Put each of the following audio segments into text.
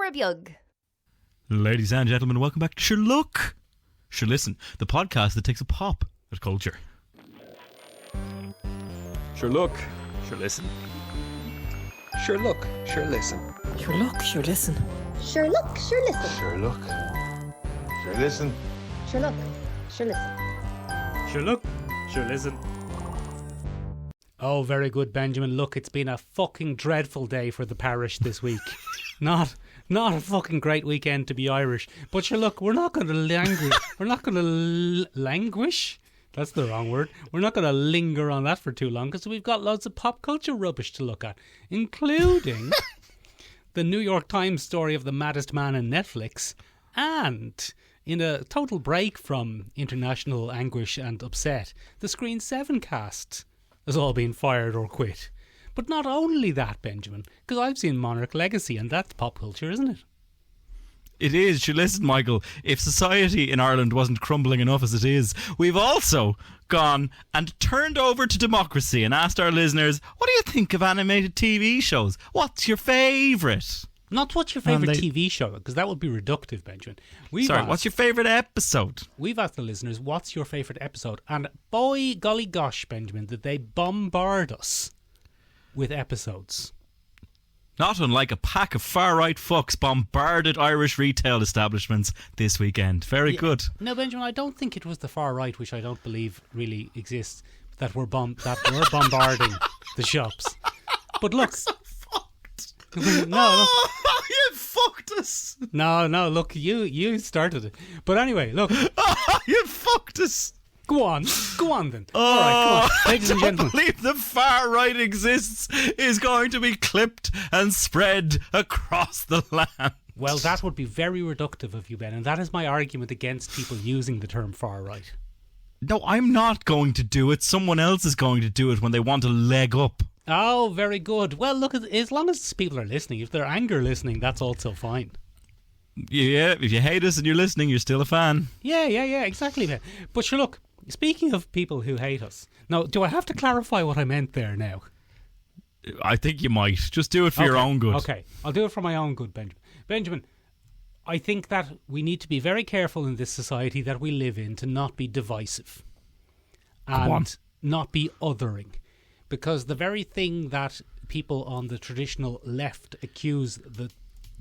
Cora Bjug. Ladies and gentlemen, welcome back to Sure Look, Sure Listen, the podcast that takes a pop at culture. Sure look, sure listen. Sure look, sure listen. Sure look, sure listen. Sure look, sure listen. Sure look, sure listen. Sure look, sure listen. Sure look, sure listen. Oh, very good, Benjamin. Look, it's been a fucking dreadful day for the parish this week. Not a fucking great weekend to be Irish. But sure, look, we're not going to languish. We're not going to languish. That's the wrong word. We're not going to linger on that for too long because we've got loads of pop culture rubbish to look at, including the New York Times story of the maddest man in Netflix, and in a total break from international anguish and upset, the Screen 7 cast has all been fired or quit. But not only that, Benjamin, because I've seen Monarch Legacy, and that's pop culture, isn't it? It is. Sure, listen, Michael, if society in Ireland wasn't crumbling enough as it is, we've also gone and turned over to democracy and asked our listeners, what do you think of animated TV shows? What's your favourite? Not what's your favourite TV show, because that would be reductive, Benjamin. What's your favourite episode? We've asked the listeners, what's your favourite episode? And boy, golly gosh, Benjamin, did they bombard us with episodes. Not unlike a pack of far-right fucks bombarded Irish retail establishments this weekend. Very good. No, Benjamin, I don't think it was the far right, which I don't believe really exists, that were bombarding the shops. But look, so fucked. No, you fucked us. No, look, you started it. But anyway, look. You fucked us. Go on then. All right, come on. Ladies and I gentlemen. don't believe the far right exists is going to be clipped and spread across the land. Well, that would be very reductive of you, Ben, and that is my argument against people using the term far right. No, I'm not going to do it. Someone else is going to do it when they want to leg up. Oh, very good. Well, look, as long as people are listening, if they're anger listening, that's also fine. Yeah, if you hate us and you're listening, you're still a fan. Yeah, exactly, Ben. But sure, look, speaking of people who hate us, now, do I have to clarify what I meant there now? I think you might. Just do it for your own good. Okay, I'll do it for my own good, Benjamin. Benjamin, I think that we need to be very careful in this society that we live in to not be divisive and not be othering. Because the very thing that people on the traditional left accuse the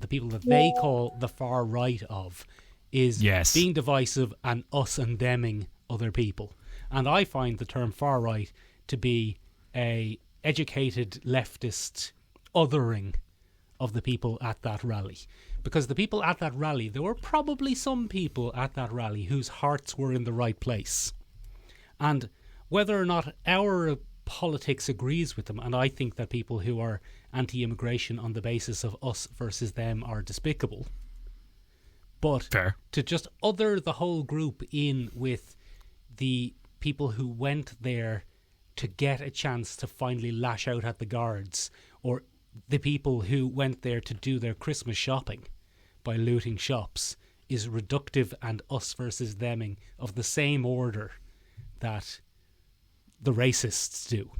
people that they call the far right of is being divisive and us and theming other people. And I find the term far right to be a educated leftist othering of the people at that rally. Because the people at that rally, there were probably some people at that rally whose hearts were in the right place. And whether or not our politics agrees with them, and I think that people who are anti-immigration on the basis of us versus them are despicable, but fair. To just other the whole group in with the people who went there to get a chance to finally lash out at the guards, or the people who went there to do their Christmas shopping by looting shops, is reductive and us versus theming of the same order that the racists do.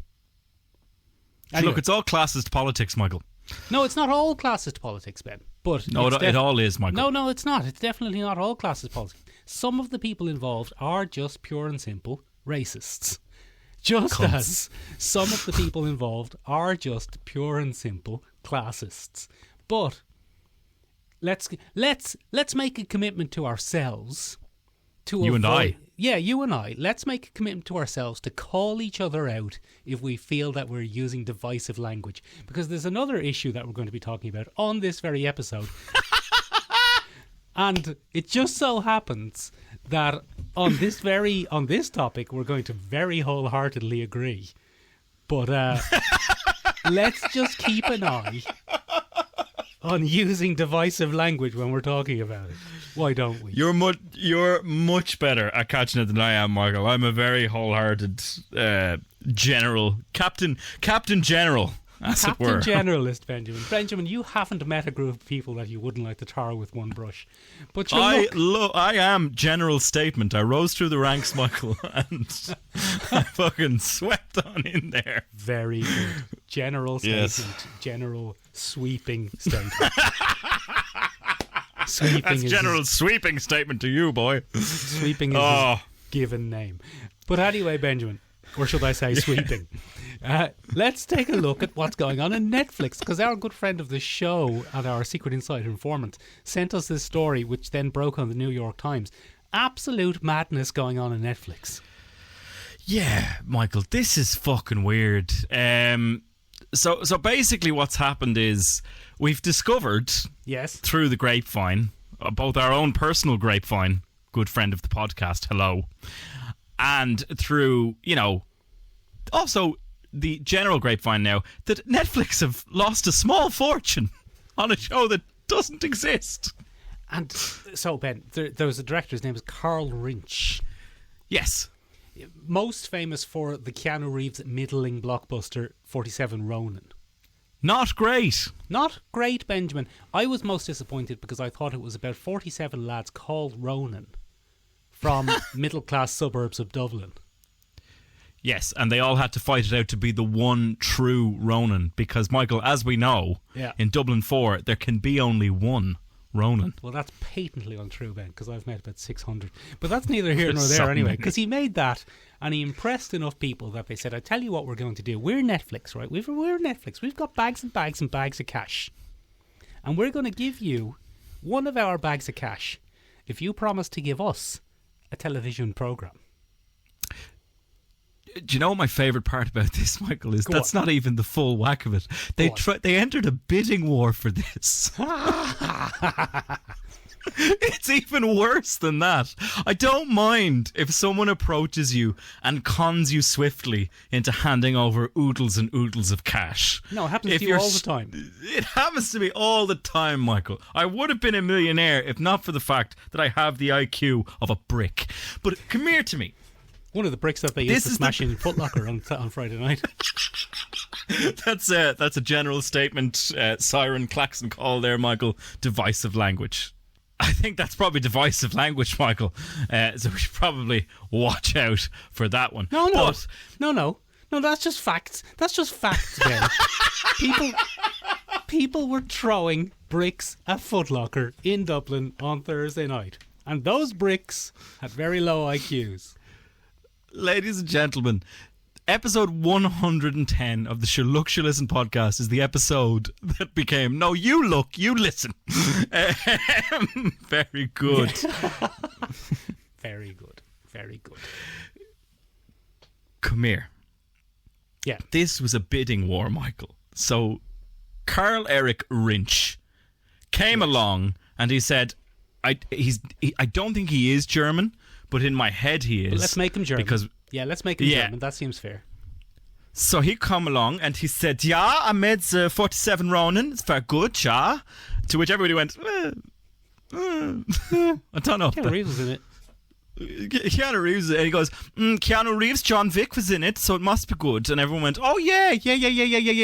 Anyway. Look, it's all classist politics, Michael. No, it's not all classist politics, Ben. But no, it all is, Michael. No, it's not. It's definitely not all classist politics. Some of the people involved are just pure and simple racists. Just Cunts. as some of the people involved are just pure and simple classists. But let's make a commitment to ourselves. You and I. Yeah, you and I. Let's make a commitment to ourselves to call each other out if we feel that we're using divisive language. Because there's another issue that we're going to be talking about on this very episode. And it just so happens that on this topic we're going to very wholeheartedly agree. But let's just keep an eye on using divisive language when we're talking about it. Why don't we? You're much better at catching it than I am, Michael. I'm a very wholehearted general, captain general, as it were. Captain Generalist, Benjamin. Benjamin, you haven't met a group of people that you wouldn't like to tar with one brush. But I am general statement. I rose through the ranks, Michael, and I fucking swept on in there. Very good. General statement. Yes. General sweeping statement. Sweeping That's is general sweeping statement to you, boy. Sweeping is Oh. his given name. But anyway, Benjamin, or should I say sweeping? Let's take a look at what's going on in Netflix, because our good friend of the show and our secret insider informant sent us this story, which then broke on the New York Times. Absolute madness going on in Netflix. Yeah, Michael, this is fucking weird. So basically what's happened is we've discovered Yes. through the grapevine, both our own personal grapevine, good friend of the podcast, hello, and through, also the general grapevine now, that Netflix have lost a small fortune on a show that doesn't exist. And so, Ben, there was a director, his name is Carl Rinch. Yes. Most famous for the Keanu Reeves middling blockbuster 47 Ronin. Not great. Not great, Benjamin. I was most disappointed because I thought it was about 47 lads called Ronin from middle-class suburbs of Dublin. Yes, and they all had to fight it out to be the one true Ronin, because, Michael, as we know, in Dublin 4, there can be only one Ronin. Well, that's patently untrue, Ben, because I've met about 600. But that's neither here nor There's there so anyway, many. because he made that and he impressed enough people that they said, I tell you what we're going to do. We're Netflix, right? We're Netflix. We've got bags and bags and bags of cash. And we're going to give you one of our bags of cash if you promise to give us a television programme. Do you know what my favourite part about this, Michael, is? Go That's on. not even the full whack of it. They entered a bidding war for this. It's even worse than that. I don't mind if someone approaches you and cons you swiftly into handing over oodles and oodles of cash. No, it happens If to you you're all the time. It happens to me all the time, Michael. I would have been a millionaire if not for the fact that I have the IQ of a brick. But come here to me. One of the bricks that they used to smash in Foot Locker on Friday night. That's a general statement, siren klaxon call there, Michael. Divisive language. I think that's probably divisive language, Michael. So we should probably watch out for that one. No, But no, that's just facts. That's just facts, Ben. People were throwing bricks at Foot Locker in Dublin on Thursday night. And those bricks had very low IQs. ladies and gentlemen, episode 110 of the Sure Look, Sure Listen podcast is the episode that became No, You Look, You Listen. Very good. Very good. Very good. Come here. Yeah. This was a bidding war, Michael. So Carl Eric Rinch came along and he said, I don't think he is German, but in my head he is. But let's make him German. Let's make him German. That seems fair. So he come along and he said, "Yeah, I made the 47 Ronin. It's very good, yeah." To which everybody went, I don't know. Keanu Reeves was in it. Keanu Reeves, and he goes, Keanu Reeves, John Wick was in it, so it must be good. And everyone went, oh yeah.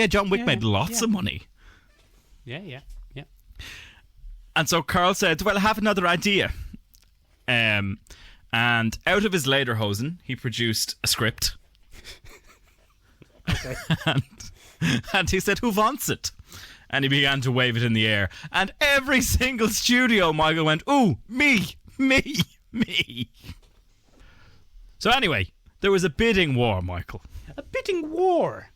John Wick made lots of money. Yeah. And so Carl said, well, I have another idea. And out of his lederhosen, he produced a script. Okay. and he said, who wants it? And he began to wave it in the air. And every single studio, Michael, went, ooh, me. So anyway, there was a bidding war, Michael. A bidding war.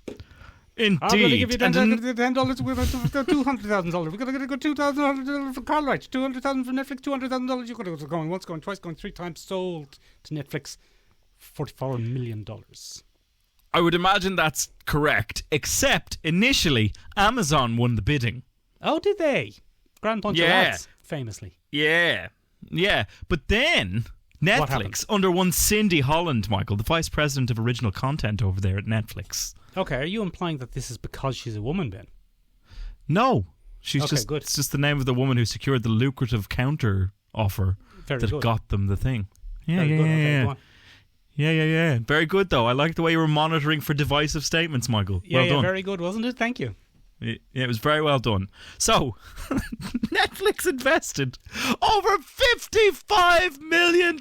Indeed. I'm going to give you $10. We've got $200,000. We're going to go $2,000 for Carl Wright, $200,000 for Netflix, $200,000. You've got to go going once, going twice, going three times. Sold to Netflix, $44 million. I would imagine that's correct, except initially Amazon won the bidding. Oh, did they? Grand Bunch of Lads, famously. Yeah. But then Netflix, under one Cindy Holland, Michael, the vice president of original content over there at Netflix. Okay, are you implying that this is because she's a woman, Ben? No. She's okay, just good. It's just the name of the woman who secured the lucrative counter offer got them the thing. Yeah. Go on. Yeah. Very good, though. I like the way you were monitoring for divisive statements, Michael. Well done. Very good, wasn't it? Thank you. Yeah, it was very well done. So, Netflix invested over $55 million.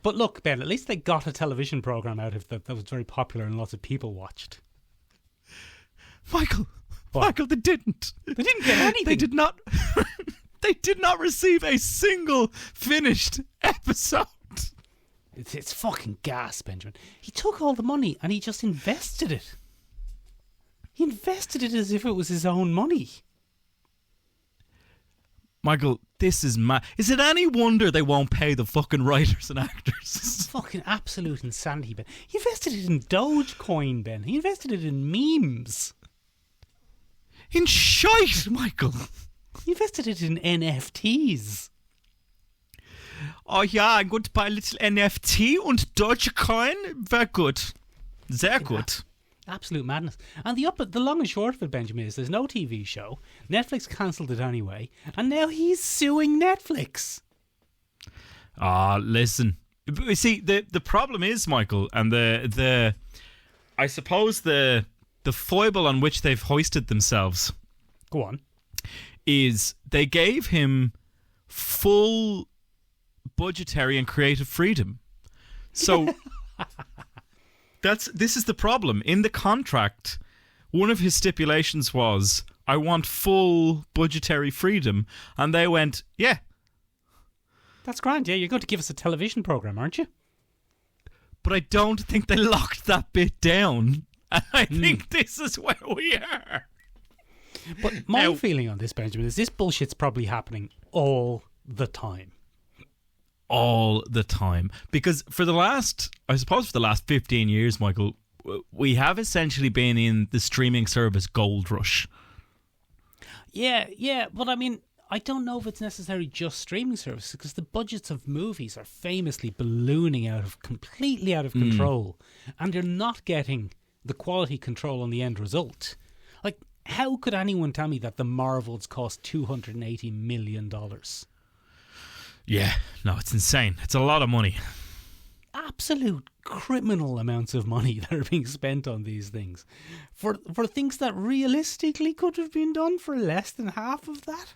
But look, Ben, at least they got a television program out of that was very popular and lots of people watched. Michael, they didn't. They didn't get anything. They did not. They did not receive a single finished episode. It's fucking gas, Benjamin. He took all the money and he just invested it. He invested it as if it was his own money. Michael, this is mad. Is it any wonder they won't pay the fucking writers and actors? Fucking absolute insanity, Ben. He invested it in Dogecoin, Ben. He invested it in memes. In shite, Michael. He invested it in NFTs. Oh yeah, I'm going to buy a little NFT und Dogecoin. Very good. Sehr gut. Absolute madness. And the long and short of it, Benjamin, is there's no TV show. Netflix cancelled it anyway. And now he's suing Netflix. Listen. You see, the problem is, Michael, and the I suppose the foible on which they've hoisted themselves. Go on. Is they gave him full budgetary and creative freedom. So this is the problem. In the contract, one of his stipulations was, I want full budgetary freedom. And they went, yeah. That's grand, yeah. You're going to give us a television programme, aren't you? But I don't think they locked that bit down. And I think this is where we are. But my feeling on this, Benjamin, is this bullshit's probably happening all the time. All the time. Because for the last 15 years, Michael, we have essentially been in the streaming service gold rush. Yeah, but I mean, I don't know if it's necessarily just streaming services, because the budgets of movies are famously ballooning completely out of control, and they're not getting the quality control on the end result. Like, how could anyone tell me that the Marvels cost $280 million? Yeah, no, it's insane. It's a lot of money. Absolute criminal amounts of money that are being spent on these things for things that realistically could have been done for less than half of that.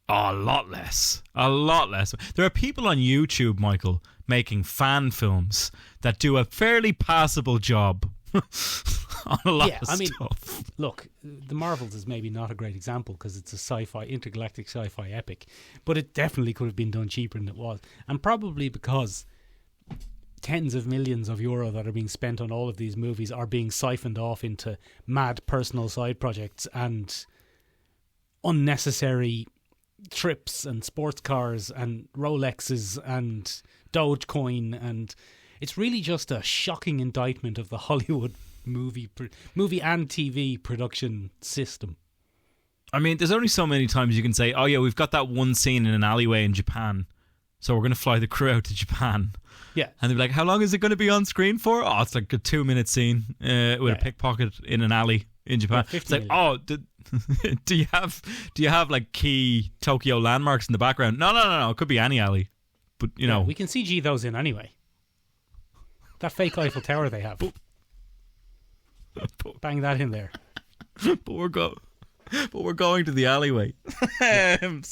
Oh, a lot less. A lot less. There are people on YouTube, Michael, making fan films that do a fairly passable job on a lot of stuff. Look, The Marvels is maybe not a great example because it's a intergalactic sci-fi epic, but it definitely could have been done cheaper than it was. And probably because tens of millions of euro that are being spent on all of these movies are being siphoned off into mad personal side projects and unnecessary trips and sports cars and Rolexes and Dogecoin, and it's really just a shocking indictment of the Hollywood movie and TV production system. I mean, there's only so many times you can say, oh yeah, we've got that one scene in an alleyway in Japan, so we're going to fly the crew out to Japan. Yeah. And they'll be like, how long is it going to be on screen for? Oh, it's like a 2-minute scene with a pickpocket in an alley in Japan. Yeah, it's like, oh, do you have like key Tokyo landmarks in the background? No. It could be any alley. But, you know. We can CG those in anyway. That fake Eiffel Tower they have. Bang that in there. But we're going to the alleyway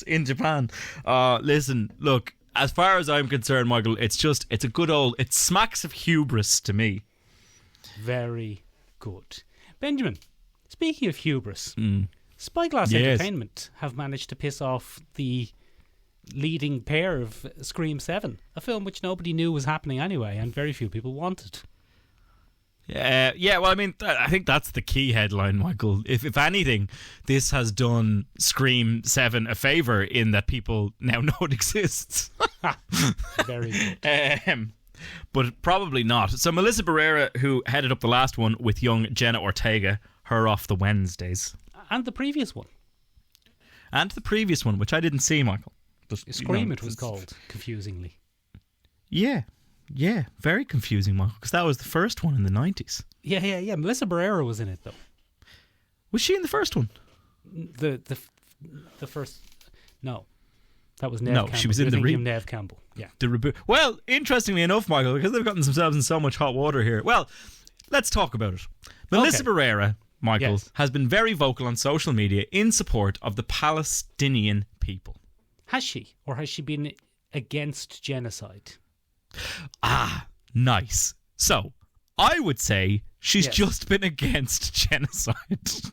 in Japan. Listen, look, as far as I'm concerned, Michael, it's a good old, it smacks of hubris to me. Very good. Benjamin, speaking of hubris, Spyglass Entertainment have managed to piss off the leading pair of Scream 7, a film which nobody knew was happening anyway and very few people wanted. Well, I mean, I think that's the key headline, Michael. If anything, this has done Scream 7 a favour in that people now know it exists. Very good. But probably not. So Melissa Barrera, who headed up the last one with young Jenna Ortega, her off the Wednesdays. And the previous one. Which I didn't see, Michael. But, Scream, it was called, confusingly. Yeah, very confusing, Michael, because that was the first one in the 90s. Yeah. Melissa Barrera was in it, though. Was she in the first one? The first... No. That was Neve No, Campbell. she was in the Neve Campbell, yeah. The reboot. Well, interestingly enough, Michael, because they've gotten themselves in so much hot water here. Well, let's talk about it. Melissa Barrera, Michael, has been very vocal on social media in support of the Palestinian people. Has she? Or has she been against genocide? Ah, nice. So, I would say she's just been against genocide.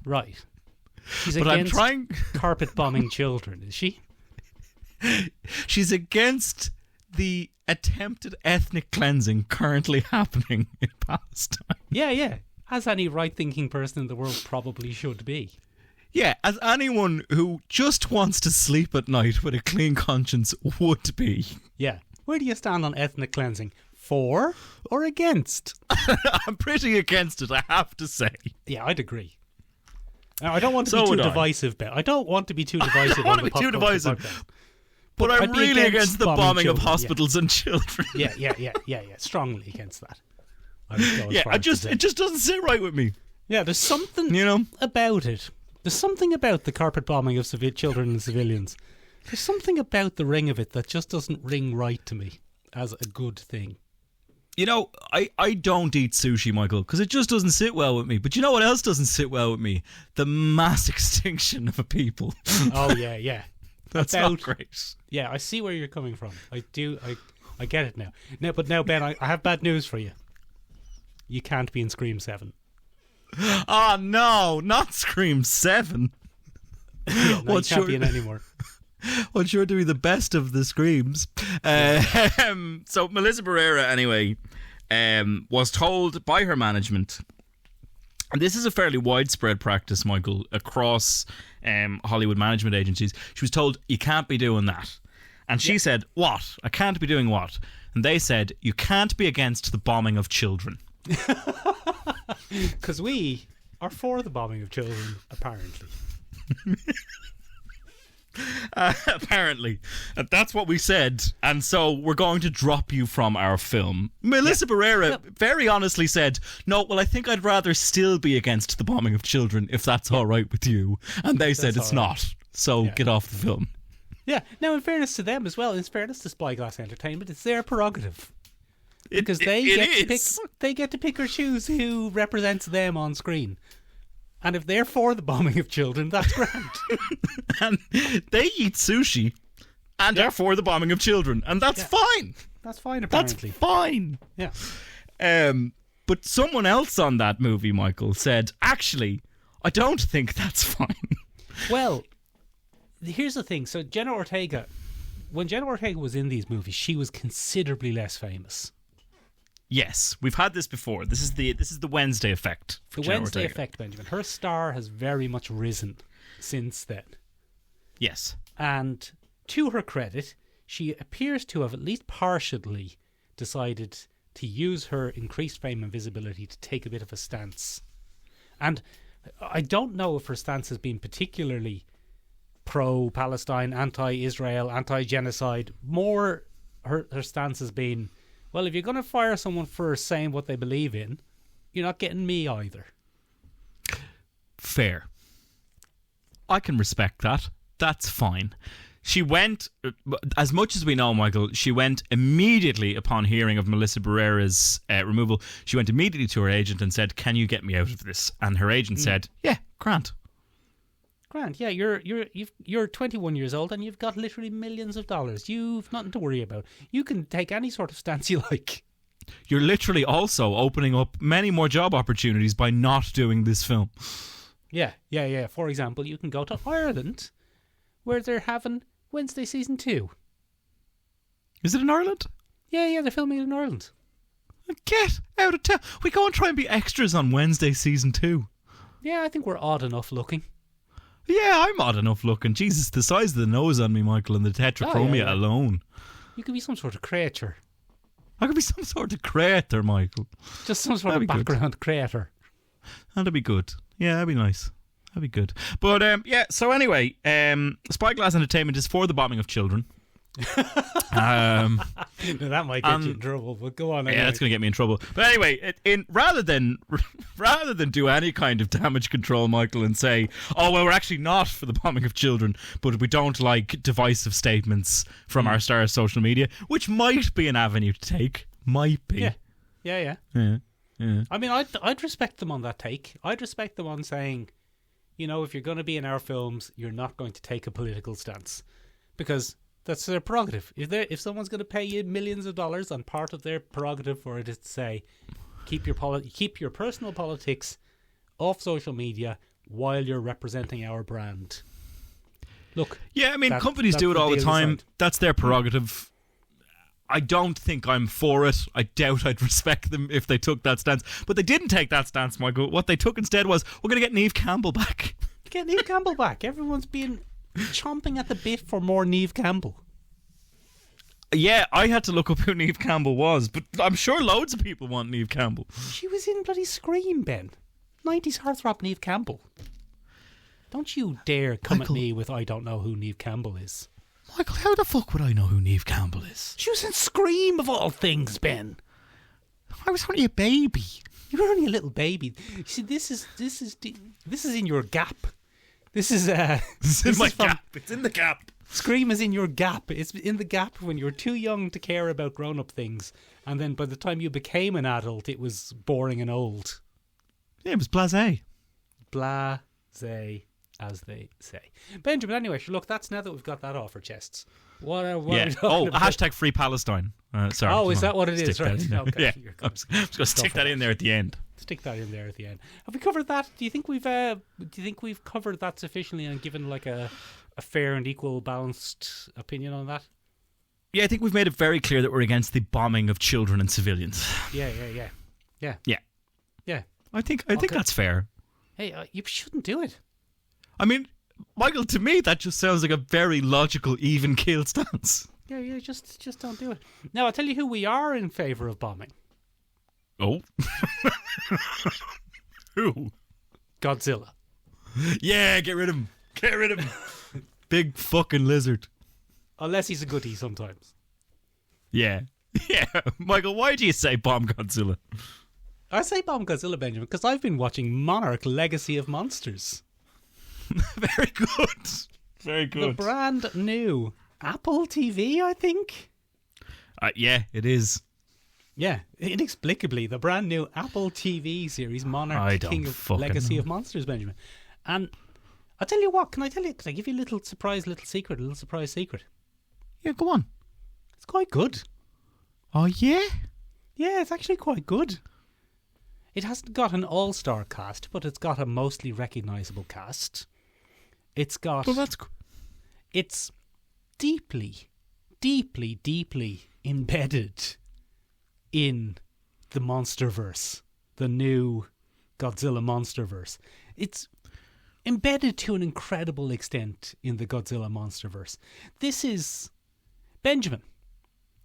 Right. She's but against I'm trying... carpet bombing children, is she? She's against the attempted ethnic cleansing currently happening in Palestine. Yeah. As any right-thinking person in the world probably should be. Yeah, as anyone who just wants to sleep at night with a clean conscience would be. Yeah. Where do you stand on ethnic cleansing? For or against? I'm pretty against it, I have to say. Yeah, I'd agree. Now, I don't want to So be would too I. divisive, Ben. I don't want to be too divisive. I don't want on to the be too Pop Culture divisive. Podcast. But I'm I'd be really against the bombing of children, hospitals and children. Yeah. Strongly against that. I would go as Yeah, far as to say. it just doesn't sit right with me. Yeah, there's something about it. There's something about the carpet bombing of children and civilians. There's something about the ring of it that just doesn't ring right to me as a good thing. You know, I don't eat sushi, Michael, because it just doesn't sit well with me. But you know what else doesn't sit well with me? The mass extinction of a people. Oh, yeah. That's not great. Yeah, I see where you're coming from. I do. I get it now. But now, Ben, I have bad news for you. You can't be in Scream 7. Oh, no, not Scream 7. Yeah, no, you can't be in anymore. Well, sure to be the best of the Screams. So Melissa Barrera, anyway, was told by her management, and this is a fairly widespread practice, Michael, across Hollywood management agencies. She was told, you can't be doing that. And she said, what? I can't be doing what? And they said, you can't be against the bombing of children. Because we are for the bombing of children, apparently. Apparently. That's what we said. And so we're going to drop you from our film. Melissa Barrera very honestly said, no, well, I think I'd rather still be against the bombing of children if that's all right with you. And they said it's not. So get off the film. Yeah. Now, in fairness to them as well, in fairness to Spyglass Entertainment, it's their prerogative. Because they get to pick or choose who represents them on screen. And if they're for the bombing of children, that's grand. And they eat sushi and are for the bombing of children. And that's fine. That's fine, apparently. That's fine. Yeah. But someone else on that movie, Michael, said, actually, I don't think that's fine. Well, here's the thing. So Jenna Ortega, when Jenna Ortega was in these movies, she was considerably less famous. Yes, we've had this before. This is the Wednesday effect. The Wednesday effect, Benjamin. Her star has very much risen since then. Yes. And to her credit, she appears to have at least partially decided to use her increased fame and visibility to take a bit of a stance. And I don't know if her stance has been particularly pro-Palestine, anti-Israel, anti-genocide. More, her stance has been, well, if you're going to fire someone for saying what they believe in, you're not getting me either. Fair. I can respect that. That's fine. She went, as much as we know, Michael, she went immediately upon hearing of Melissa Barrera's removal. She went immediately to her agent and said, can you get me out of this? And her agent said, yeah, Grant. Grant, yeah, you're 21 years old and you've got literally millions of dollars. You've nothing to worry about. You can take any sort of stance you like. You're literally also opening up many more job opportunities by not doing this film. Yeah. For example, you can go to Ireland, where they're having Wednesday season 2. Is it in Ireland? Yeah, they're filming it in Ireland. Get out of town. We go and try and be extras on Wednesday season 2. Yeah, I think we're odd enough looking. Yeah, I'm odd enough looking. Jesus, the size of the nose on me, Michael, and the tetrachromia alone. You could be some sort of creature. I could be some sort of creator, Michael. Just some sort of background creator. That'd be good. Yeah, that'd be nice. That'd be good. But, so anyway, Spyglass Entertainment is for the bombing of children. Now that might get you in trouble, but go on anyway. Yeah, that's going to get me in trouble. But anyway, rather than do any kind of damage control, Michael, and say, oh, well, we're actually not for the bombing of children, but we don't like divisive statements from our stars' social media, which might be an avenue to take. Might be. Yeah. I mean, I'd respect them on that take. I'd respect them on saying, you know, if you're going to be in our films, you're not going to take a political stance. Because that's their prerogative. If someone's going to pay you millions of dollars, and part of their prerogative for it is to say, keep your personal politics off social media while you're representing our brand. look. Yeah, I mean, companies do it all the time. That's their prerogative. I don't think I'm for it. I doubt I'd respect them if they took that stance. But they didn't take that stance, Michael. What they took instead was, we're going to get Neve Campbell back. Get Neve Campbell back. Everyone's been chomping at the bit for more Neve Campbell. Yeah, I had to look up who Neve Campbell was, but I'm sure loads of people want Neve Campbell. She was in bloody Scream, Ben. 90s heartthrob Neve Campbell. Don't you dare come at me with I don't know who Neve Campbell is. Michael, how the fuck would I know who Neve Campbell is? She was in Scream, of all things, Ben. I was only a baby. You were only a little baby. You see, this is in your gap. This is my gap. It's in the gap. Scream is in your gap. It's in the gap when you were too young to care about grown-up things, and then by the time you became an adult, it was boring and old. Yeah, it was blasé. Blasé, as they say. Benjamin, anyway, sure, look, that's now that we've got that off our chests. What are we talking about? Hashtag Free Palestine. Sorry. Oh, is that what it is? Right. Okay. Yeah, I'm just going to stick that in there at the end. Stick that in there at the end. Have we covered that? Do you think we've covered that sufficiently and given like a fair and equal, balanced opinion on that? Yeah, I think we've made it very clear that we're against the bombing of children and civilians. Yeah. I think that's fair. Hey, you shouldn't do it. I mean, Michael, to me that just sounds like a very logical, even keel stance. Yeah, just don't do it. Now, I'll tell you who we are in favour of bombing. Oh. Who? Godzilla. Yeah, get rid of him. Get rid of him. Big fucking lizard. Unless he's a goodie sometimes. Yeah. Yeah. Michael, why do you say bomb Godzilla? I say bomb Godzilla, Benjamin, because I've been watching Monarch Legacy of Monsters. Very good. Very good. The brand new Apple TV, I think. Yeah, it is. Yeah, inexplicably, the brand new Apple TV series, Monarch, King of Legacy of Monsters, Benjamin. And I'll tell you what, can I give you a little surprise secret? Yeah, go on. It's quite good. Oh, yeah? Yeah, it's actually quite good. It hasn't got an all-star cast, but it's got a mostly recognisable cast. It's got... Well, it's deeply, deeply, deeply embedded in the Monsterverse, the new Godzilla Monsterverse. It's embedded to an incredible extent in the Godzilla Monsterverse. This is... Benjamin,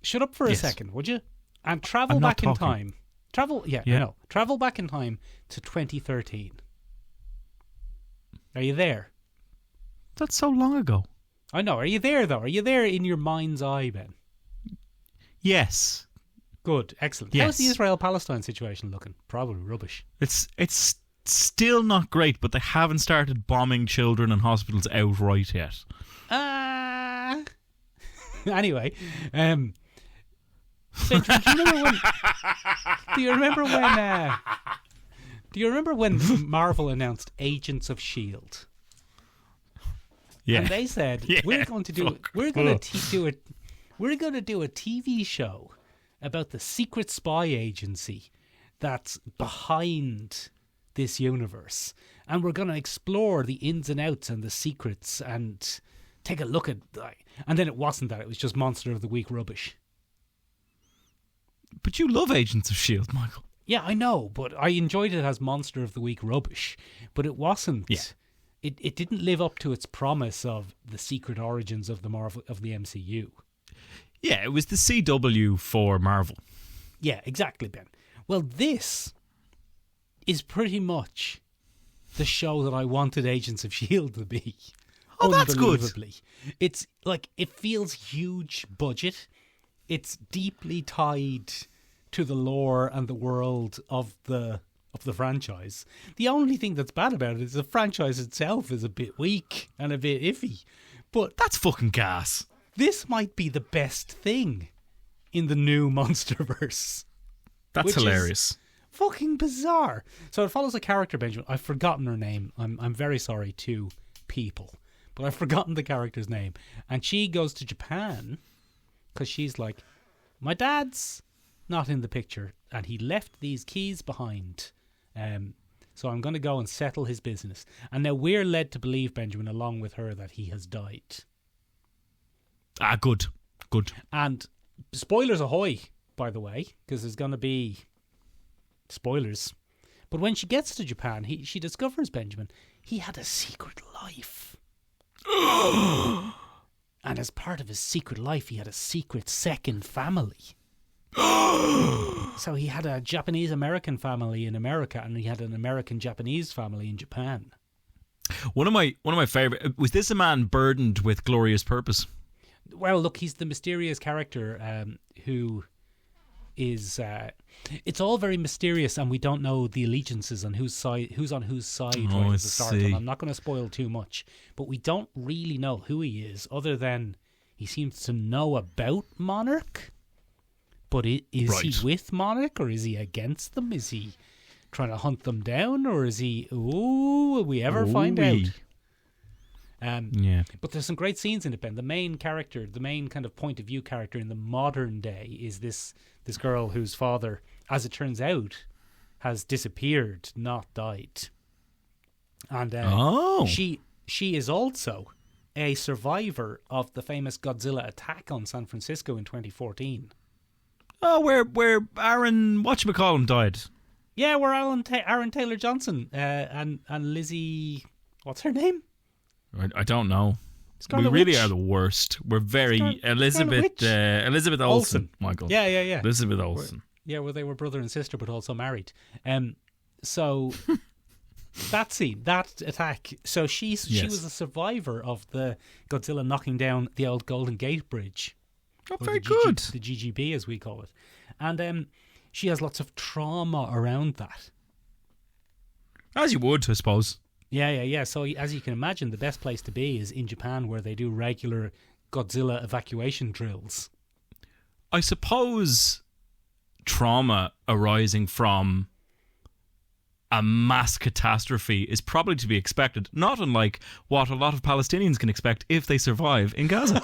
shut up for a second, would you? And travel back in time. I know. Travel back in time to 2013. Are you there? That's so long ago. I know. Are you there, though? Are you there in your mind's eye, Ben? Yes. Good. Excellent. Yes. How's the Israel-Palestine situation looking? Probably rubbish. It's still not great, but they haven't started bombing children and hospitals outright yet. Anyway, Benjamin, do you remember when Marvel announced Agents of S.H.I.E.L.D? Yeah. And they said we're going to do a TV show about the secret spy agency that's behind this universe, and we're going to explore the ins and outs and the secrets and take a look at. And then it wasn't that; it was just Monster of the Week rubbish. But you love Agents of S.H.I.E.L.D, Michael. Yeah, I know, but I enjoyed it as Monster of the Week rubbish. But it wasn't. Yeah. It didn't live up to its promise of the secret origins of the MCU. Yeah, it was the CW for Marvel. Yeah, exactly, Ben. Well, this is pretty much the show that I wanted Agents of S.H.I.E.L.D to be. Oh, that's good. It's like, it feels huge budget. It's deeply tied to the lore and the world of the franchise. The only thing that's bad about it is the franchise itself is a bit weak and a bit iffy. But that's fucking gas. This might be the best thing in the new Monsterverse. That's hilarious. Fucking bizarre. So it follows a character, Benjamin. I've forgotten her name. I'm very sorry to people, but I've forgotten the character's name. And she goes to Japan because she's like, my dad's not in the picture and he left these keys behind So I'm going to go and settle his business. And now we're led to believe, Benjamin, along with her, that he has died. Ah, good. And spoilers ahoy, by the way, because there's going to be spoilers. But when she gets to Japan, she discovers, Benjamin, he had a secret life. And as part of his secret life, he had a secret second family. So he had a Japanese-American family in America, and he had an American-Japanese family in Japan. One of my favorite. Was this a man burdened with glorious purpose? Well, look, he's the mysterious character who is. It's all very mysterious, and we don't know the allegiances and who's on whose side right at the start. And I'm not going to spoil too much, but we don't really know who he is, other than he seems to know about Monarch. But is he with Monarch, or is he against them? Is he trying to hunt them down, or is he? Will we ever find out? But there's some great scenes in it, Ben. The main character, the main kind of point of view character in the modern day is this girl whose father, as it turns out, has disappeared, not died. And she is also a survivor of the famous Godzilla attack on San Francisco in 2014. Oh, where Aaron whatchamacallum died. Yeah, where Aaron Taylor Johnson and Lizzie, what's her name? I don't know. Scarlet we really Witch. are the worst. We're very Elizabeth Olsen, Michael. Yeah. Elizabeth Olsen. Well, they were brother and sister, but also married. So that scene, that attack. So she was a survivor of the Godzilla knocking down the old Golden Gate Bridge. Oh, very good. The GGB, as we call it. And she has lots of trauma around that. As you would, I suppose. Yeah. So as you can imagine, the best place to be is in Japan, where they do regular Godzilla evacuation drills. I suppose trauma arising from a mass catastrophe is probably to be expected, not unlike what a lot of Palestinians can expect if they survive in Gaza.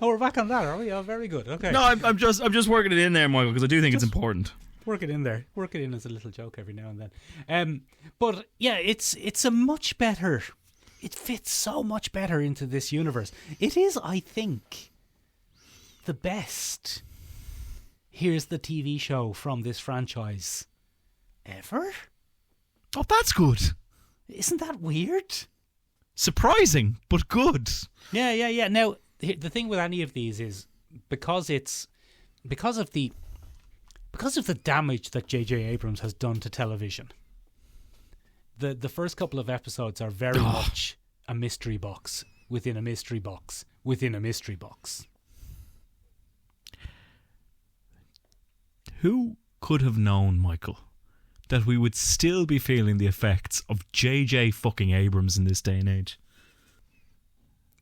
Oh, we're back on that, are we? Oh, very good. Okay. No, I'm just working it in there, Michael, because I do think it's important. Work it in there. Work it in as a little joke every now and then. But yeah, it's a much better. It fits so much better into this universe. It is, I think, the best. Here's the TV show from this franchise ever. Oh, that's good. Isn't that weird? Surprising, but good. Yeah. Now, the thing with any of these is because of the damage that J.J. Abrams has done to television. The first couple of episodes are very much a mystery box within a mystery box within a mystery box. Who could have known, Michael, that we would still be feeling the effects of J.J. fucking Abrams in this day and age?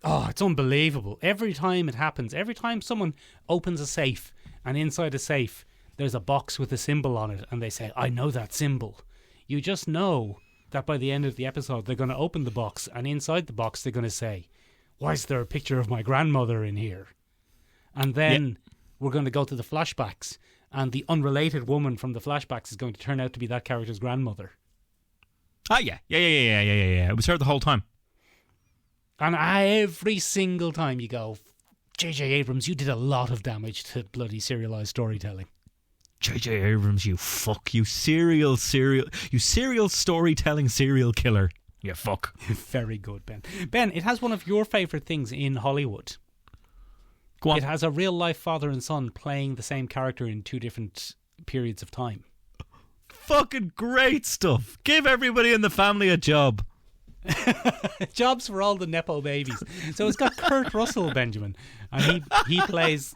Oh, it's unbelievable. Every time it happens, every time someone opens a safe and inside a safe there's a box with a symbol on it and they say, I know that symbol. You just know that by the end of the episode they're going to open the box and inside the box they're going to say, why is there a picture of my grandmother in here? And then we're going to go to the flashbacks and the unrelated woman from the flashbacks is going to turn out to be that character's grandmother. Ah, yeah. It was her the whole time. And every single time you go, J.J. Abrams, you did a lot of damage to bloody serialized storytelling. J.J. Abrams, you fuck. You serial storytelling serial killer. You fuck. Very good, Ben. Ben, it has one of your favourite things in Hollywood. Go on. It has a real-life father and son playing the same character in two different periods of time. Fucking great stuff. Give everybody in the family a job. Jobs for all the Nepo babies. So it's got Kurt Russell, Benjamin, and he plays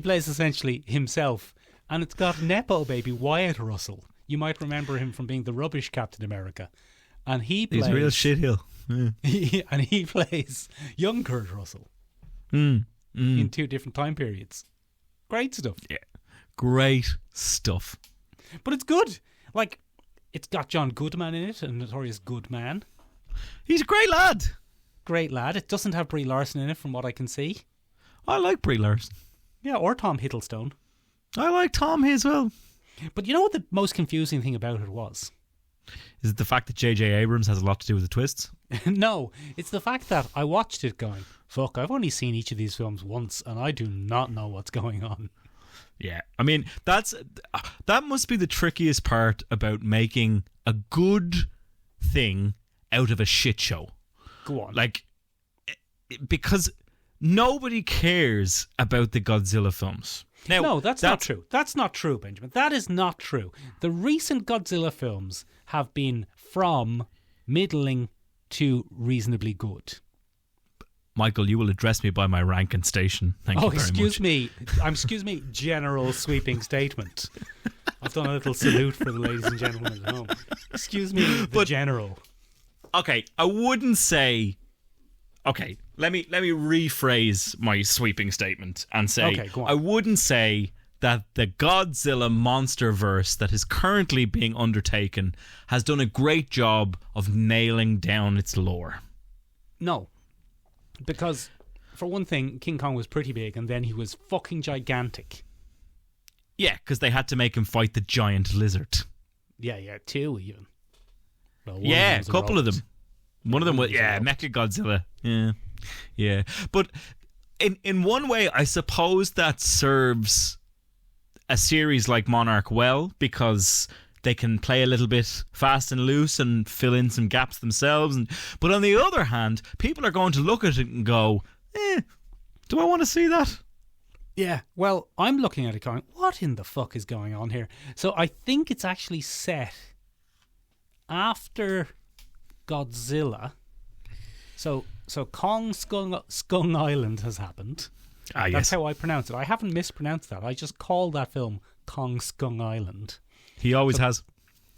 essentially himself. And it's got Nepo baby Wyatt Russell. You might remember him from being the rubbish Captain America. And he's a real shithill. Yeah. And he plays young Kurt Russell in two different time periods. Great stuff. Yeah, great stuff. But it's good. Like, it's got John Goodman in it, a notorious good man. He's a great lad. Great lad. It doesn't have Brie Larson in it, from what I can see. I like Brie Larson. Yeah, or Tom Hiddleston. I like Tom as well. But you know what the most confusing thing about it was? Is it the fact that J.J. Abrams has a lot to do with the twists? No, it's the fact that I watched it going, fuck, I've only seen each of these films once and I do not know what's going on. Yeah, I mean, that must be the trickiest part about making a good thing out of a shit show. Go on. Like, because nobody cares about the Godzilla films. Now, no, that's not true. That's not true, Benjamin. That is not true. The recent Godzilla films have been from middling to reasonably good. Michael, you will address me by my rank and station. Thank you very much. Excuse me, general sweeping statement. I've done a little salute for the ladies and gentlemen at home. Excuse me, general. Okay, I wouldn't say... Okay, let me rephrase my sweeping statement and say, okay, go on. I wouldn't say that the Godzilla monsterverse that is currently being undertaken has done a great job of nailing down its lore. No. Because, for one thing, King Kong was pretty big and then he was fucking gigantic. Yeah, because they had to make him fight the giant lizard. Yeah, two even. Well, yeah, a couple of them. One of them was, Mechagodzilla. Yeah. But in one way, I suppose that serves a series like Monarch well, because they can play a little bit fast and loose and fill in some gaps themselves. But on the other hand, people are going to look at it and go, do I want to see that? Yeah, well, I'm looking at it going, what in the fuck is going on here? So I think it's actually set after Godzilla. So Kong Skung Island has happened. Ah, yes. That's how I pronounce it. I haven't mispronounced that. I just call that film Kong Skung Island. He always has.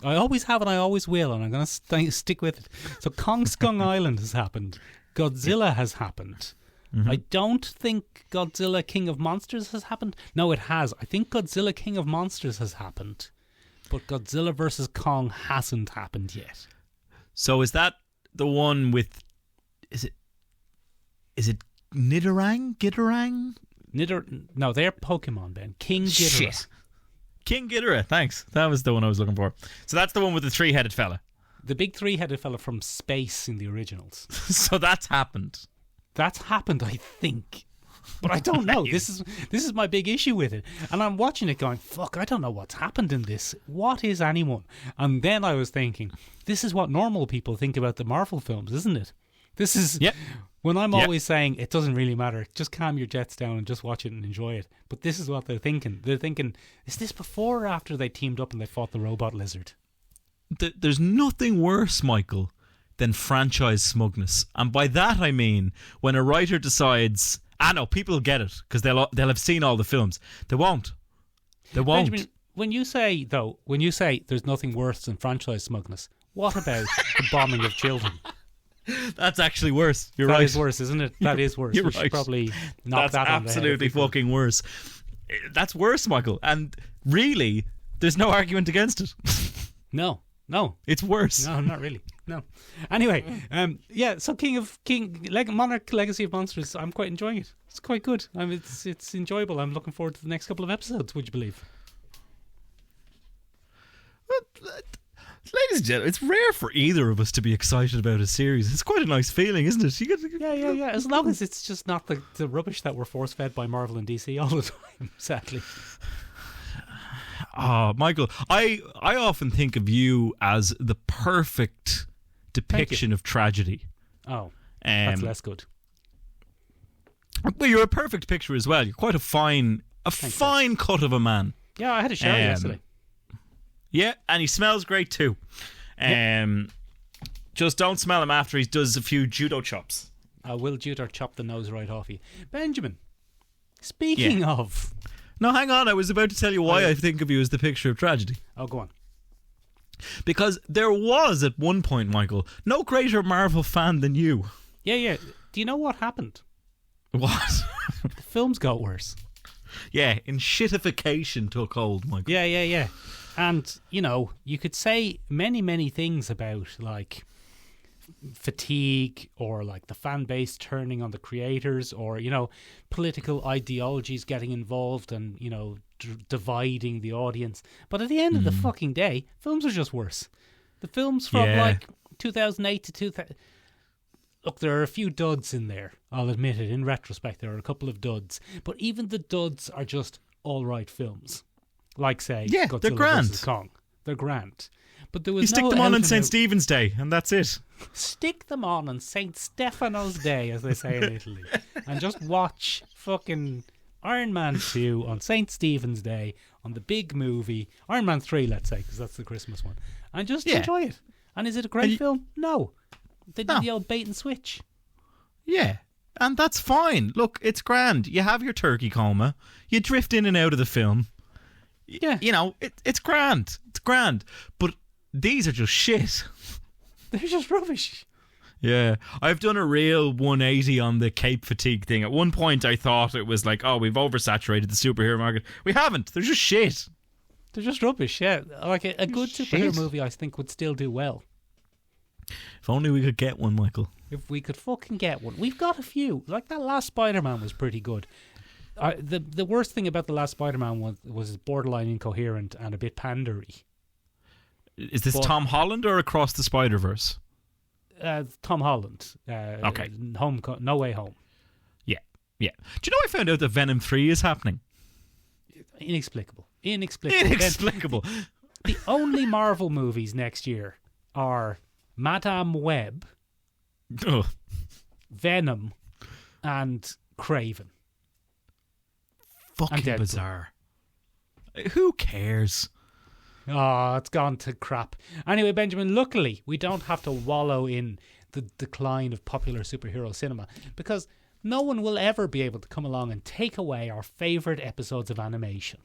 I always have and I always will, and I'm going to stick with it. So Kong Skung Island has happened. Godzilla has happened. Mm-hmm. I don't think Godzilla King of Monsters has happened. No, it has. I think Godzilla King of Monsters has happened. But Godzilla vs. Kong hasn't happened yet. So is that the one with... Is it Nidoran? Gitterang? No, they're Pokemon, Ben. King Ghidorah. Shit. King Ghidorah, thanks. That was the one I was looking for. So that's the one with the three-headed fella. The big three-headed fella from space in the originals. So that's happened. That's happened, I think. But I don't know. This is my big issue with it. And I'm watching it going, fuck, I don't know what's happened in this. What is anyone? And then I was thinking, this is what normal people think about the Marvel films, isn't it? This is... Yep. When I'm always saying, it doesn't really matter, just calm your jets down and just watch it and enjoy it. But this is what they're thinking. They're thinking, is this before or after they teamed up and they fought the robot lizard? There's nothing worse, Michael, than franchise smugness. And by that I mean when a writer decides, no, people will get it because they'll have seen all the films. They won't. Benjamin, when you say there's nothing worse than franchise smugness, what about the bombing of children? That's actually worse. You're right. That is worse, isn't it? That is worse. You're we right. should probably knock that on the head. Absolutely fucking worse. That's worse, Michael. And really, there's no argument against it. No. It's worse. No, not really. No. Anyway, so Monarch Legacy of Monsters, I'm quite enjoying it. It's quite good. It's enjoyable. I'm looking forward to the next couple of episodes, would you believe? Ladies and gentlemen, it's rare for either of us to be excited about a series. It's quite a nice feeling, isn't it? Yeah. As long as it's just not the rubbish that we're force-fed by Marvel and DC all the time, sadly. Michael, I often think of you as the perfect depiction of tragedy. Oh, that's less good. Well, you're a perfect picture as well. You're quite a fine cut of a man. Yeah, I had a shower yesterday. Yeah, and he smells great too. Just don't smell him after he does a few judo chops. I will judo chop the nose right off you. Benjamin, speaking of... No, hang on. I was about to tell you why I think of you as the picture of tragedy. Oh, go on. Because there was, at one point, Michael, no greater Marvel fan than you. Yeah. Do you know what happened? What? The films got worse. Yeah, shitification took hold, Michael. Yeah. And, you could say many, many things about, like, fatigue or, like, the fan base turning on the creators or, political ideologies getting involved and, dividing the audience. But at the end of the fucking day, films are just worse. The films from Yeah. like 2008 to 2000. Look, there are a few duds in there. I'll admit it. In retrospect, there are a couple of duds. But even the duds are just all right films. Like, say, Yeah, Godzilla they're grand. vs. Kong. They're grand. But there was You stick no them on out-and-out- St. Stephen's Day, and that's it. Stick them on St. Stefano's Day, as they say in Italy, and just watch fucking Iron Man 2 on St. Stephen's Day on the big movie, Iron Man 3, let's say, because that's the Christmas one, and just Yeah. enjoy it. And is it a great film? No. They did No. the old bait and switch. Yeah, and that's fine. Look, it's grand. You have your turkey coma. You drift in and out of the film. Yeah. You know, it's grand. It's grand. But these are just shit. They're just rubbish. Yeah, I've done a real 180 on the cape fatigue thing. At one point, I thought it was like, oh, we've oversaturated the superhero market. We haven't. They're just shit. They're just rubbish, yeah. Like a good superhero Shit. movie, I think, would still do well. If only we could get one, Michael. If we could fucking get one. We've got a few. Like that last Spider-Man was pretty good. The worst thing about the last Spider-Man was borderline incoherent and a bit pandery. Is this But- Tom Holland or Across the Spider-Verse? Tom Holland. Okay. No Way Home. Yeah. Do you know I found out that Venom 3 is happening? Inexplicable. Inexplicable. The only Marvel movies next year are Madame Web, Ugh. Venom, and Craven. Fucking Deadpool. bizarre. Who cares? Oh, it's gone to crap. Anyway, Benjamin, luckily, we don't have to wallow in the decline of popular superhero cinema because no one will ever be able to come along and take away our favourite episodes of animation.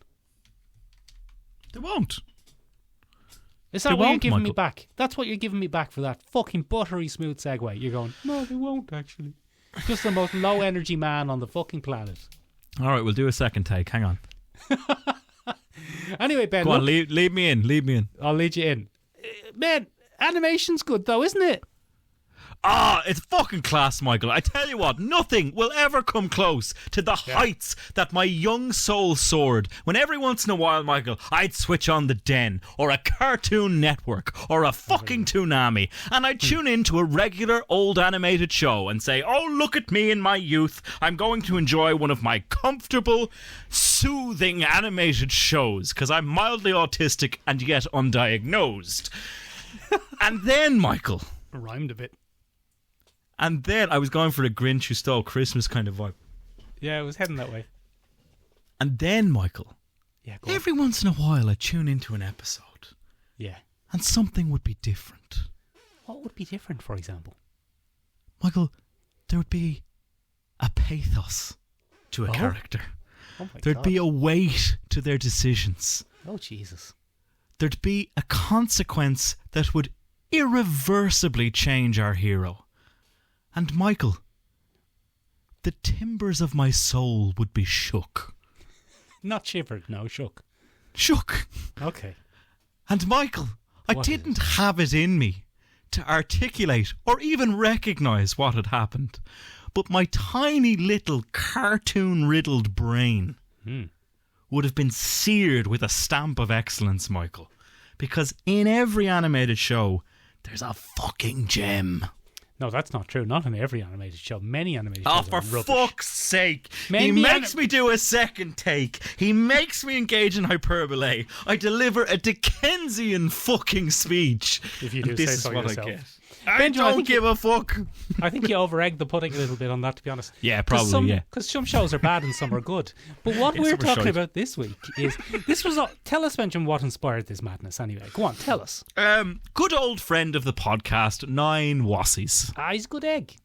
They won't. Is that They what you're won't, giving me Michael. back? That's what you're giving me back for that fucking buttery smooth segue. You're going, no, they won't actually. Just the most low energy man on the fucking planet. All right, we'll do a second take. Hang on. Anyway, Ben, Go on, look, lead me in. I'll lead you in. Man, animation's good though, isn't it? Ah, it's fucking class, Michael. I tell you what, nothing will ever come close to the heights that my young soul soared when every once in a while, Michael, I'd switch on the Den or a Cartoon Network or a fucking Toonami and I'd tune into a regular old animated show and say, oh, look at me in my youth. I'm going to enjoy one of my comfortable, soothing animated shows because I'm mildly autistic and yet undiagnosed. And then, Michael... Rhymed a bit. And then I was going for the Grinch Who Stole Christmas kind of vibe. Yeah, it was heading that way. And then, Michael, Yeah, go on. every once in a while I'd tune into an episode Yeah. and something would be different. What would be different, for example? Michael, there would be a pathos to a character. Oh my There'd God. be a weight to their decisions. Oh, Jesus. There'd be a consequence that would irreversibly change our hero. And Michael, the timbers of my soul would be shook. Not shivered, no, shook. Shook. Okay. And Michael, I What is didn't have it in me to articulate or even recognise what had happened. But my tiny little cartoon-riddled brain would have been seared with a stamp of excellence, Michael. Because in every animated show, there's a fucking gem. No, that's not true. Not in every animated show. Many animated Oh, shows for are rubbish. fuck's sake. Many He makes me do a second take. He makes me engage in hyperbole. I deliver a Dickensian fucking speech. If you And do this say is so what yourself. I get. I Benjamin, I don't think give a fuck. I think you over-egged the pudding a little bit on that, to be honest. Yeah, probably, yeah. Because some shows are bad and some are good. But what Yeah, we're some are talking shite. about this week is... Tell us, Benjamin, what inspired this madness anyway. Go on, tell us. Good old friend of the podcast, Nine Wassies. He's a good egg.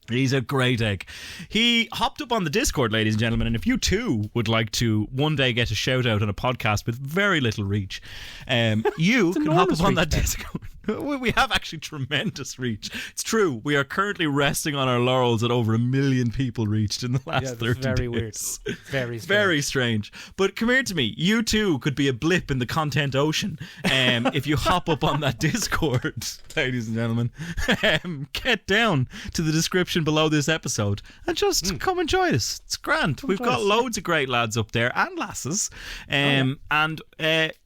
He's a great egg. He hopped up on the Discord, ladies and gentlemen, and if you too would like to one day get a shout out on a podcast with very little reach, you can hop enormous up on reach, that Ben. Discord. We have actually tremendous reach. It's true. We are currently resting on our laurels at over 1 million people reached in the last Yeah, 30 that's very days. weird. Very strange. Very strange. But come here to me. You too could be a blip in the content ocean if you hop up on that Discord, ladies and gentlemen. Get down to the description below this episode and just come and join us. It's grand. We've join got us. loads of great lads up there and lasses. And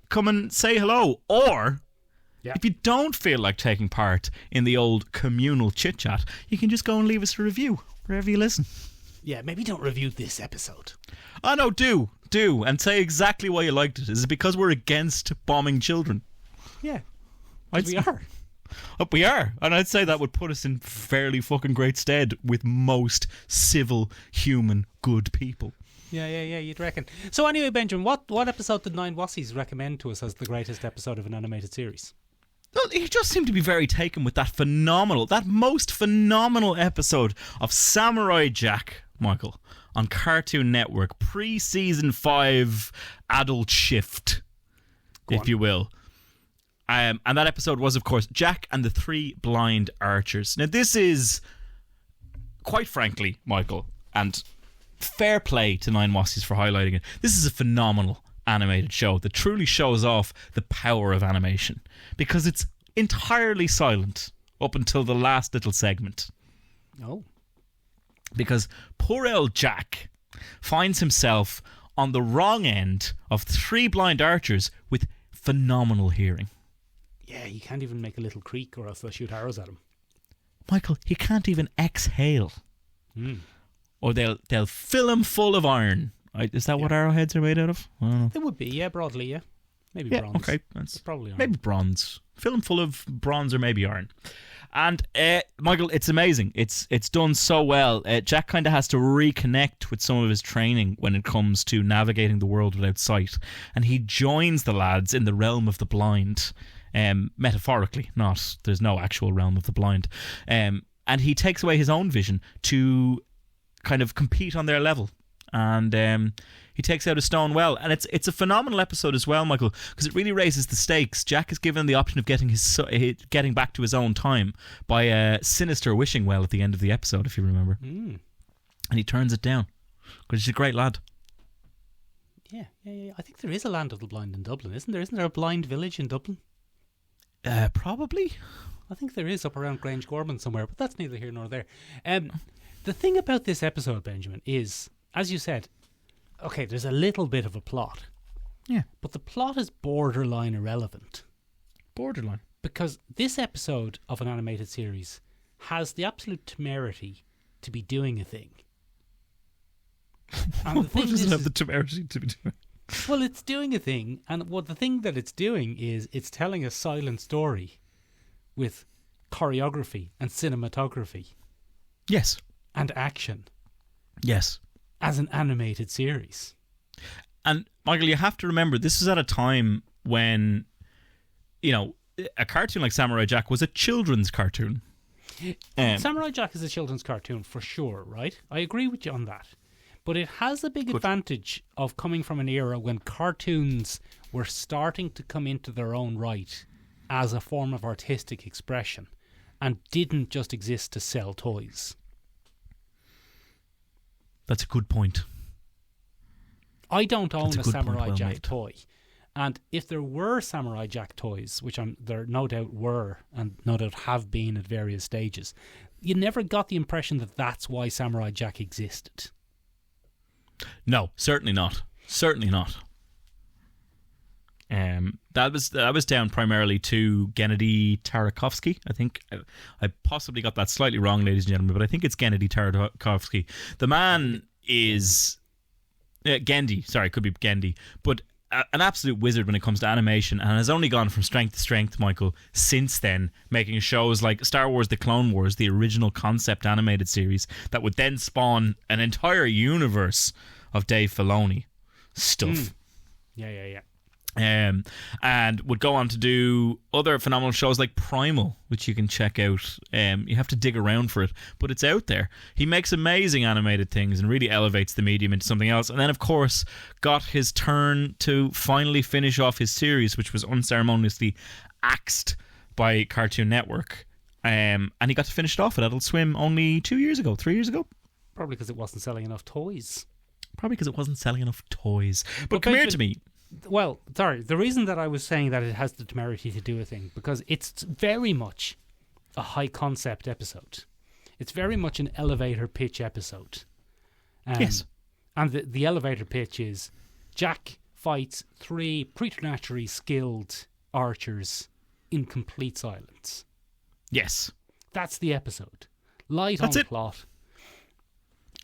come and say hello. Or Yeah. If you don't feel like taking part in the old communal chit-chat, you can just go and leave us a review wherever you listen. Yeah, maybe don't review this episode. Oh, no, do, and say exactly why you liked it. Is it because we're against bombing children? Yeah, I'd we s- are. Oh, we are. And I'd say that would put us in fairly fucking great stead with most civil, human, good people. Yeah, you'd reckon. So anyway, Benjamin, what episode did Nine Wassies recommend to us as the greatest episode of an animated series? Well, he just seemed to be very taken with that most phenomenal episode of Samurai Jack, Michael, on Cartoon Network, pre-season 5 adult shift, if you will. And that episode was, of course, Jack and the Three Blind Archers. Now, this is, quite frankly, Michael, and fair play to Nine Wassies for highlighting it, this is a phenomenal animated show that truly shows off the power of animation, because it's entirely silent up until the last little segment. Oh. Because poor old Jack finds himself on the wrong end of three blind archers with phenomenal hearing. Yeah, you can't even make a little creak or else they'll shoot arrows at him. Michael, he can't even exhale. Or they'll fill him full of iron. Is that what arrowheads are made out of? I don't know. They would be, yeah, broadly, yeah. Maybe Yeah, bronze. okay. That's Probably iron. maybe bronze. Fill him full of bronze or maybe iron. And Michael, it's amazing. It's done so well. Jack kind of has to reconnect with some of his training when it comes to navigating the world without sight, and he joins the lads in the realm of the blind. Metaphorically, not there's no actual realm of the blind. And he takes away his own vision to kind of compete on their level. And he takes out a stone well, and it's a phenomenal episode as well, Michael, because it really raises the stakes. Jack is given the option of getting back to his own time by a sinister wishing well at the end of the episode, if you remember, and he turns it down because he's a great lad. Yeah. I think there is a land of the blind in Dublin, isn't there? Isn't there a blind village in Dublin? Probably. I think there is up around Grange Gorman somewhere, but that's neither here nor there. The thing about this episode, Benjamin, is, as you said, okay, there's a little bit of a plot. Yeah. But the plot is borderline irrelevant. Borderline. Because this episode of an animated series has the absolute temerity to be doing a thing. And the What thing does it is- have the temerity to be doing? Well, it's doing a thing, and the thing that it's doing is it's telling a silent story with choreography and cinematography Yes. and action Yes. as an animated series. And Michael, you have to remember, this was at a time when, you know, a cartoon like Samurai Jack was a children's cartoon. Samurai Jack is a children's cartoon for sure, right? I agree with you on that. But it has a big advantage of coming from an era when cartoons were starting to come into their own right as a form of artistic expression and didn't just exist to sell toys. That's a good point. I don't own That's a a good Samurai point, well Jack made. toy. And if there were Samurai Jack toys, which there no doubt were and no doubt have been at various stages, you never got the impression that that's why Samurai Jack existed. No, certainly not. Certainly not. That was down primarily to Gennady Tarakovsky. I think I possibly got that slightly wrong, ladies and gentlemen, but I think it's Gennady Tarakovsky. The man is Gendy. Sorry, could be Gendy, but an absolute wizard when it comes to animation, and has only gone from strength to strength, Michael, since then, making shows like Star Wars: The Clone Wars, the original concept animated series that would then spawn an entire universe of Dave Filoni stuff. Yeah. And would go on to do other phenomenal shows like Primal, which you can check out. You have to dig around for it, but it's out there. He makes amazing animated things and really elevates the medium into something else. And then, of course, got his turn to finally finish off his series, which was unceremoniously axed by Cartoon Network. And he got to finish it off at Adult Swim only 3 years ago. Probably because it wasn't selling enough toys. Probably because it wasn't selling enough toys. But come here to me. Well, sorry, the reason that I was saying that it has the temerity to do a thing, because it's very much a high concept episode. It's very much an elevator pitch episode. Yes. And the elevator pitch is Jack fights three preternaturally skilled archers in complete silence. Yes. That's the episode. Light That's on it. plot.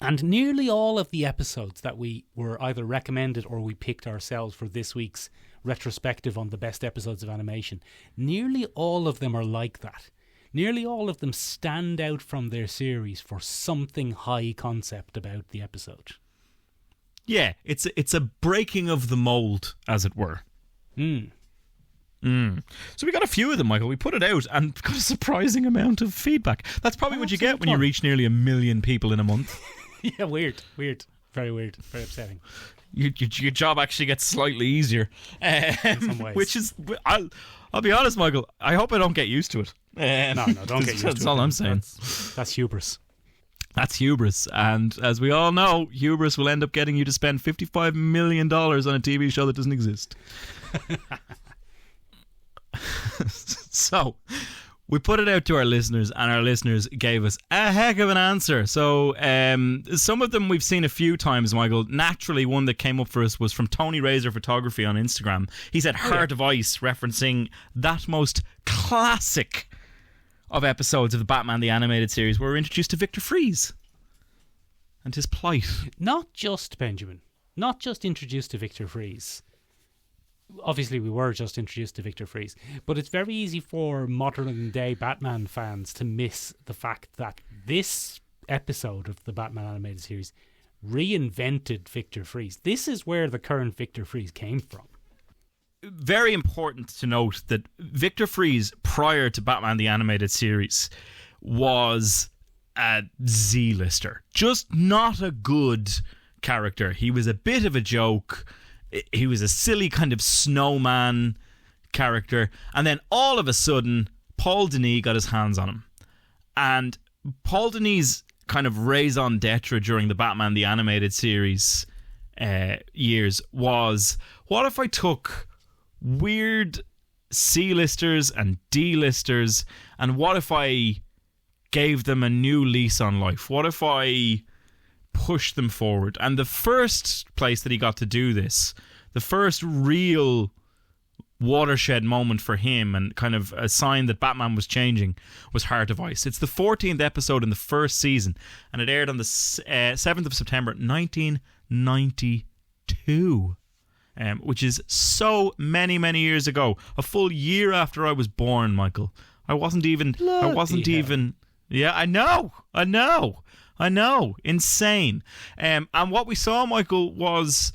And nearly all of the episodes that we were either recommended or we picked ourselves for this week's retrospective on the best episodes of animation, nearly all of them are like that. Nearly all of them stand out from their series for something high concept about the episode. Yeah, it's a breaking of the mold, as it were. So we got a few of them, Michael. We put it out and got a surprising amount of feedback. That's probably what you get when you reach nearly 1 million people in a month. Yeah, weird. Very weird. Very upsetting. Your job actually gets slightly easier. In some ways. Which is, I'll be honest, Michael, I hope I don't get used to it. No, don't get used to it. That's all I'm saying. That's hubris. That's hubris. And as we all know, hubris will end up getting you to spend $55 million on a TV show that doesn't exist. So we put it out to our listeners, and our listeners gave us a heck of an answer. So some of them we've seen a few times, Michael. Naturally, one that came up for us was from Tony Razor Photography on Instagram. He said Heart of Ice, referencing that most classic of episodes of the Batman the Animated Series where we're introduced to Victor Fries and his plight. Not just, Benjamin. Not just introduced to Victor Fries. Obviously, we were just introduced to Victor Fries, but it's very easy for modern day Batman fans to miss the fact that this episode of the Batman animated series reinvented Victor Fries. This is where the current Victor Fries came from. Very important to note that Victor Fries, prior to Batman the Animated Series, was a Z-lister. Just not a good character. He was a bit of a joke. He was a silly kind of snowman character. And then all of a sudden, Paul Dini got his hands on him. And Paul Dini's kind of raison d'etre during the Batman the Animated Series years was, what if I took weird C-listers and D-listers, and what if I gave them a new lease on life? What if I pushed them forward? And the first place that he got to do this, the first real watershed moment for him and kind of a sign that Batman was changing, was Heart of Ice. It's the 14th episode in the first season, and it aired on the 7th of September 1992. Which is so many years ago. A full year after I was born, Michael. I wasn't even. Yeah, I know. Insane. And what we saw, Michael, was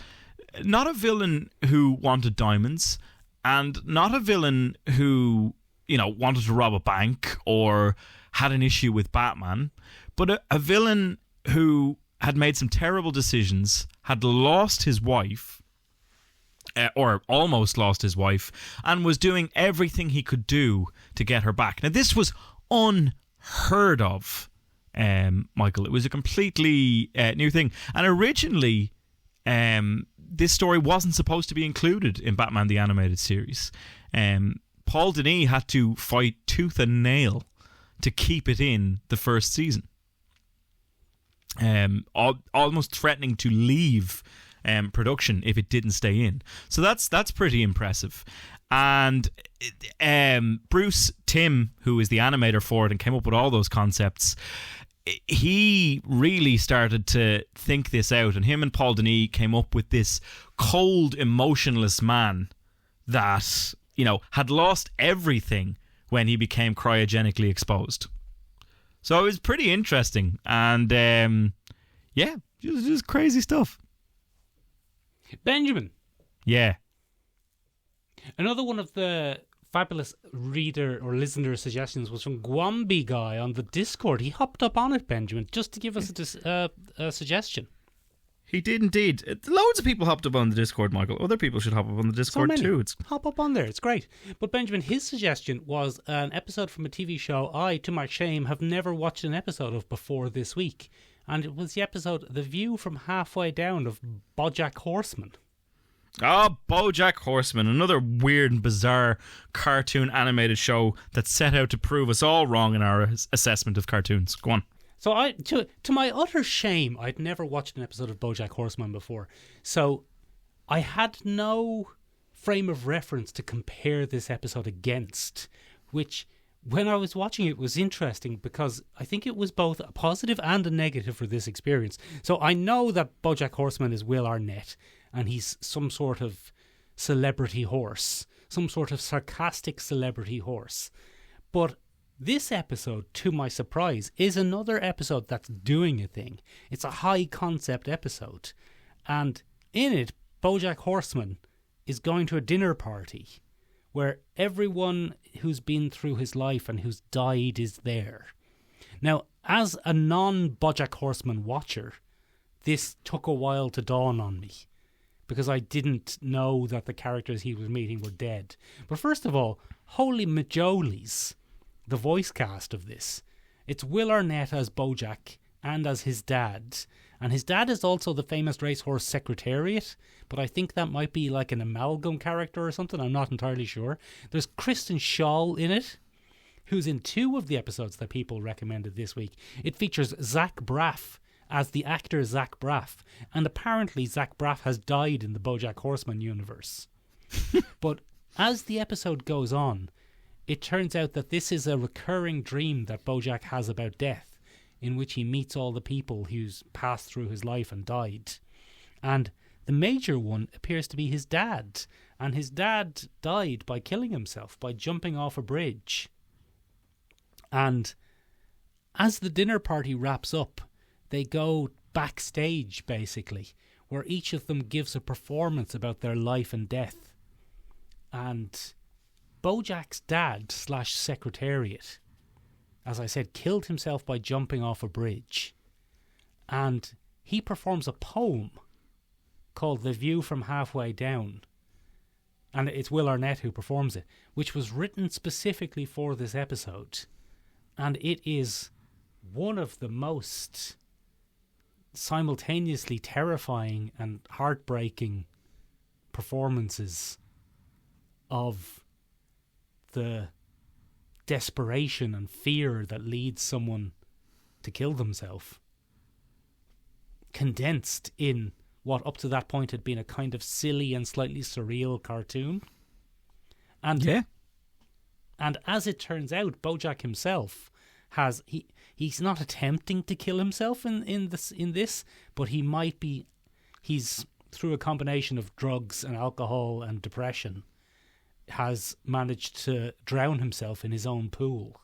not a villain who wanted diamonds, and not a villain who, wanted to rob a bank or had an issue with Batman, but a villain who had made some terrible decisions, had lost his wife, or almost lost his wife, and was doing everything he could do to get her back. Now, this was unheard of, Michael. It was a completely new thing. And originally, this story wasn't supposed to be included in Batman the Animated Series. Paul Dini had to fight tooth and nail to keep it in the first season. Almost threatening to leave production if it didn't stay in. So that's pretty impressive. And Bruce Timm, who is the animator for it and came up with all those concepts, he really started to think this out, and him and Paul Dini came up with this cold, emotionless man that, had lost everything when he became cryogenically exposed. So it was pretty interesting, and just crazy stuff. Benjamin. Yeah. Another one of the fabulous reader or listener suggestions was from Gwambi Guy on the Discord. He hopped up on it, Benjamin, just to give us a suggestion. He did indeed. Loads of people hopped up on the Discord, Michael. Other people should hop up on the Discord too. Hop up on there. It's great. But Benjamin, his suggestion was an episode from a TV show I, to my shame, have never watched an episode of before this week. And it was the episode The View from Halfway Down of BoJack Horseman. Oh, BoJack Horseman, another weird and bizarre cartoon animated show that set out to prove us all wrong in our assessment of cartoons. Go on. So to my utter shame, I'd never watched an episode of BoJack Horseman before. So I had no frame of reference to compare this episode against, which when I was watching it was interesting because I think it was both a positive and a negative for this experience. So I know that BoJack Horseman is Will Arnett and he's some sort of celebrity horse, some sort of sarcastic celebrity horse. But this episode, to my surprise, is another episode that's doing a thing. It's a high concept episode. And in it, BoJack Horseman is going to a dinner party where everyone who's been through his life and who's died is there. Now, as a non-BoJack Horseman watcher, this took a while to dawn on me because I didn't know that the characters he was meeting were dead. But first of all, holy majolies, the voice cast of this. It's Will Arnett as BoJack and as his dad. And his dad is also the famous racehorse Secretariat, but I think that might be like an amalgam character or something. I'm not entirely sure. There's Kristen Schaal in it, who's in 2 of the episodes that people recommended this week. It features Zach Braff as the actor Zach Braff, and apparently Zach Braff has died in the BoJack Horseman universe. But as the episode goes on, it turns out that this is a recurring dream that BoJack has about death, in which he meets all the people who's passed through his life and died. And the major one appears to be his dad. And his dad died by killing himself, by jumping off a bridge. And as the dinner party wraps up, they go backstage, basically, where each of them gives a performance about their life and death. And BoJack's dad / Secretariat, as I said, killed himself by jumping off a bridge. And he performs a poem called The View from Halfway Down. And it's Will Arnett who performs it, which was written specifically for this episode. And it is one of the most simultaneously terrifying and heartbreaking performances of the desperation and fear that leads someone to kill themselves, condensed in what up to that point had been a kind of silly and slightly surreal cartoon. And and as it turns out, BoJack himself has he's not attempting to kill himself in this, but he's through a combination of drugs and alcohol and depression has managed to drown himself in his own pool.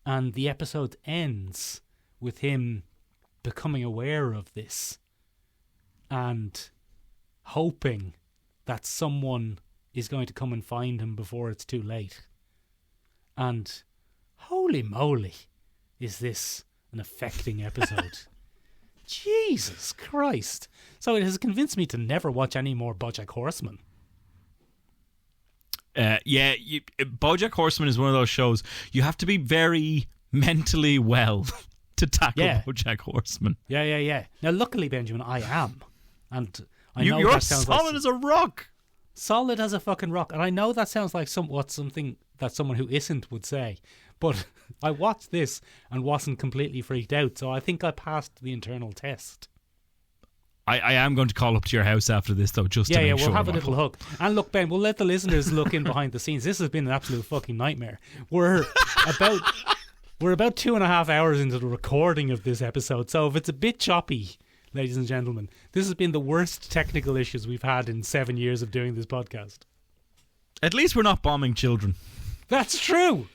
And the episode ends with him becoming aware of this and hoping that someone is going to come and find him before it's too late. And holy moly, is this an affecting episode. Jesus Christ. So it has convinced me to never watch any more BoJack Horseman. BoJack Horseman is one of those shows you have to be very mentally well to tackle BoJack Horseman. Yeah. Now, luckily, Benjamin, I am, and I know you're that sounds solid as a rock. Solid as a fucking rock, and I know that sounds like something that someone who isn't would say, but I watched this and wasn't completely freaked out, so I think I passed the internal test. I am going to call up to your house after this, though, just to make sure. We'll have a little hug. And look, Ben, we'll let the listeners look in behind the scenes. This has been an absolute fucking nightmare. We're about 2.5 hours into the recording of this episode, so if it's a bit choppy, ladies and gentlemen, this has been the worst technical issues we've had in 7 years of doing this podcast. At least we're not bombing children. That's true.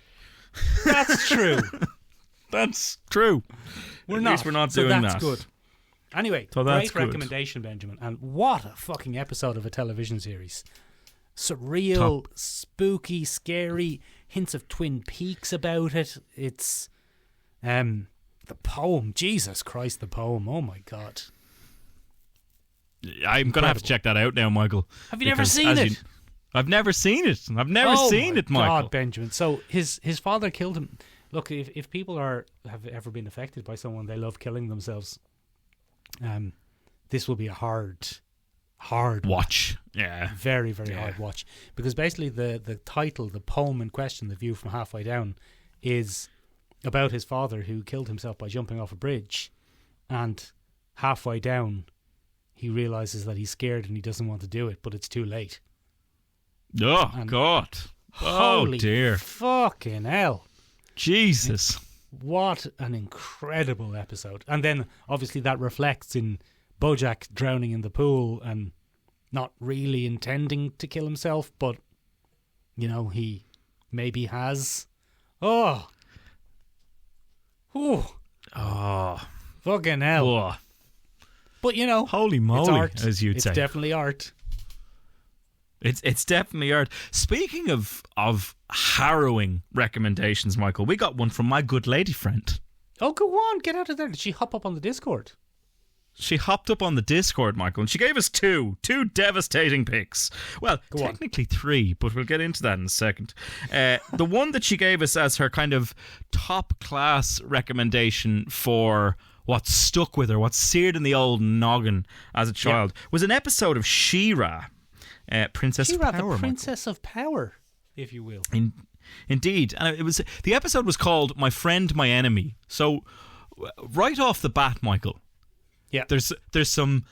That's true. That's true. At least we're not doing that. That's good. Anyway, so that's great recommendation, Benjamin. And what a fucking episode of a television series. Surreal, spooky, scary, hints of Twin Peaks about it. It's the poem. Jesus Christ, the poem. Oh my God. I'm going to have to check that out now, Michael. Have you never seen it? I've never seen it. I've never seen it, Michael. God, Benjamin. So his father killed him. Look, if people have ever been affected by someone they love killing themselves, this will be a hard watch. Yeah, very, very hard watch, because basically the title, the poem in question, The View from Halfway Down, is about his father who killed himself by jumping off a bridge, and halfway down he realizes that he's scared and he doesn't want to do it, but it's too late. Oh, And God. Oh, holy dear. fucking hell. Jesus. What an incredible episode. And then, obviously, that reflects in Bojack drowning in the pool and not really intending to kill himself, but, you know, he maybe has. Oh. Ooh. Oh. Fucking hell. Oh. But, you know, Holy it's moly, art. as you'd it's say. It's definitely art. It's definitely art. Speaking of harrowing recommendations, Michael, we got one from my good lady friend. Oh, go on. Get out of there. Did she hop up on the Discord? She hopped up on the Discord, Michael, and she gave us two devastating picks. Well, technically 3, but we'll get into that in a second. The one that she gave us as her kind of top class recommendation for what stuck with her, what seared in the old noggin as a child, was an episode of She-Ra, Princess of She-Ra, Power. the Princess of Power, if you will. Indeed, and the episode was called "My Friend, My Enemy." So, right off the bat, Michael. Yeah. There's some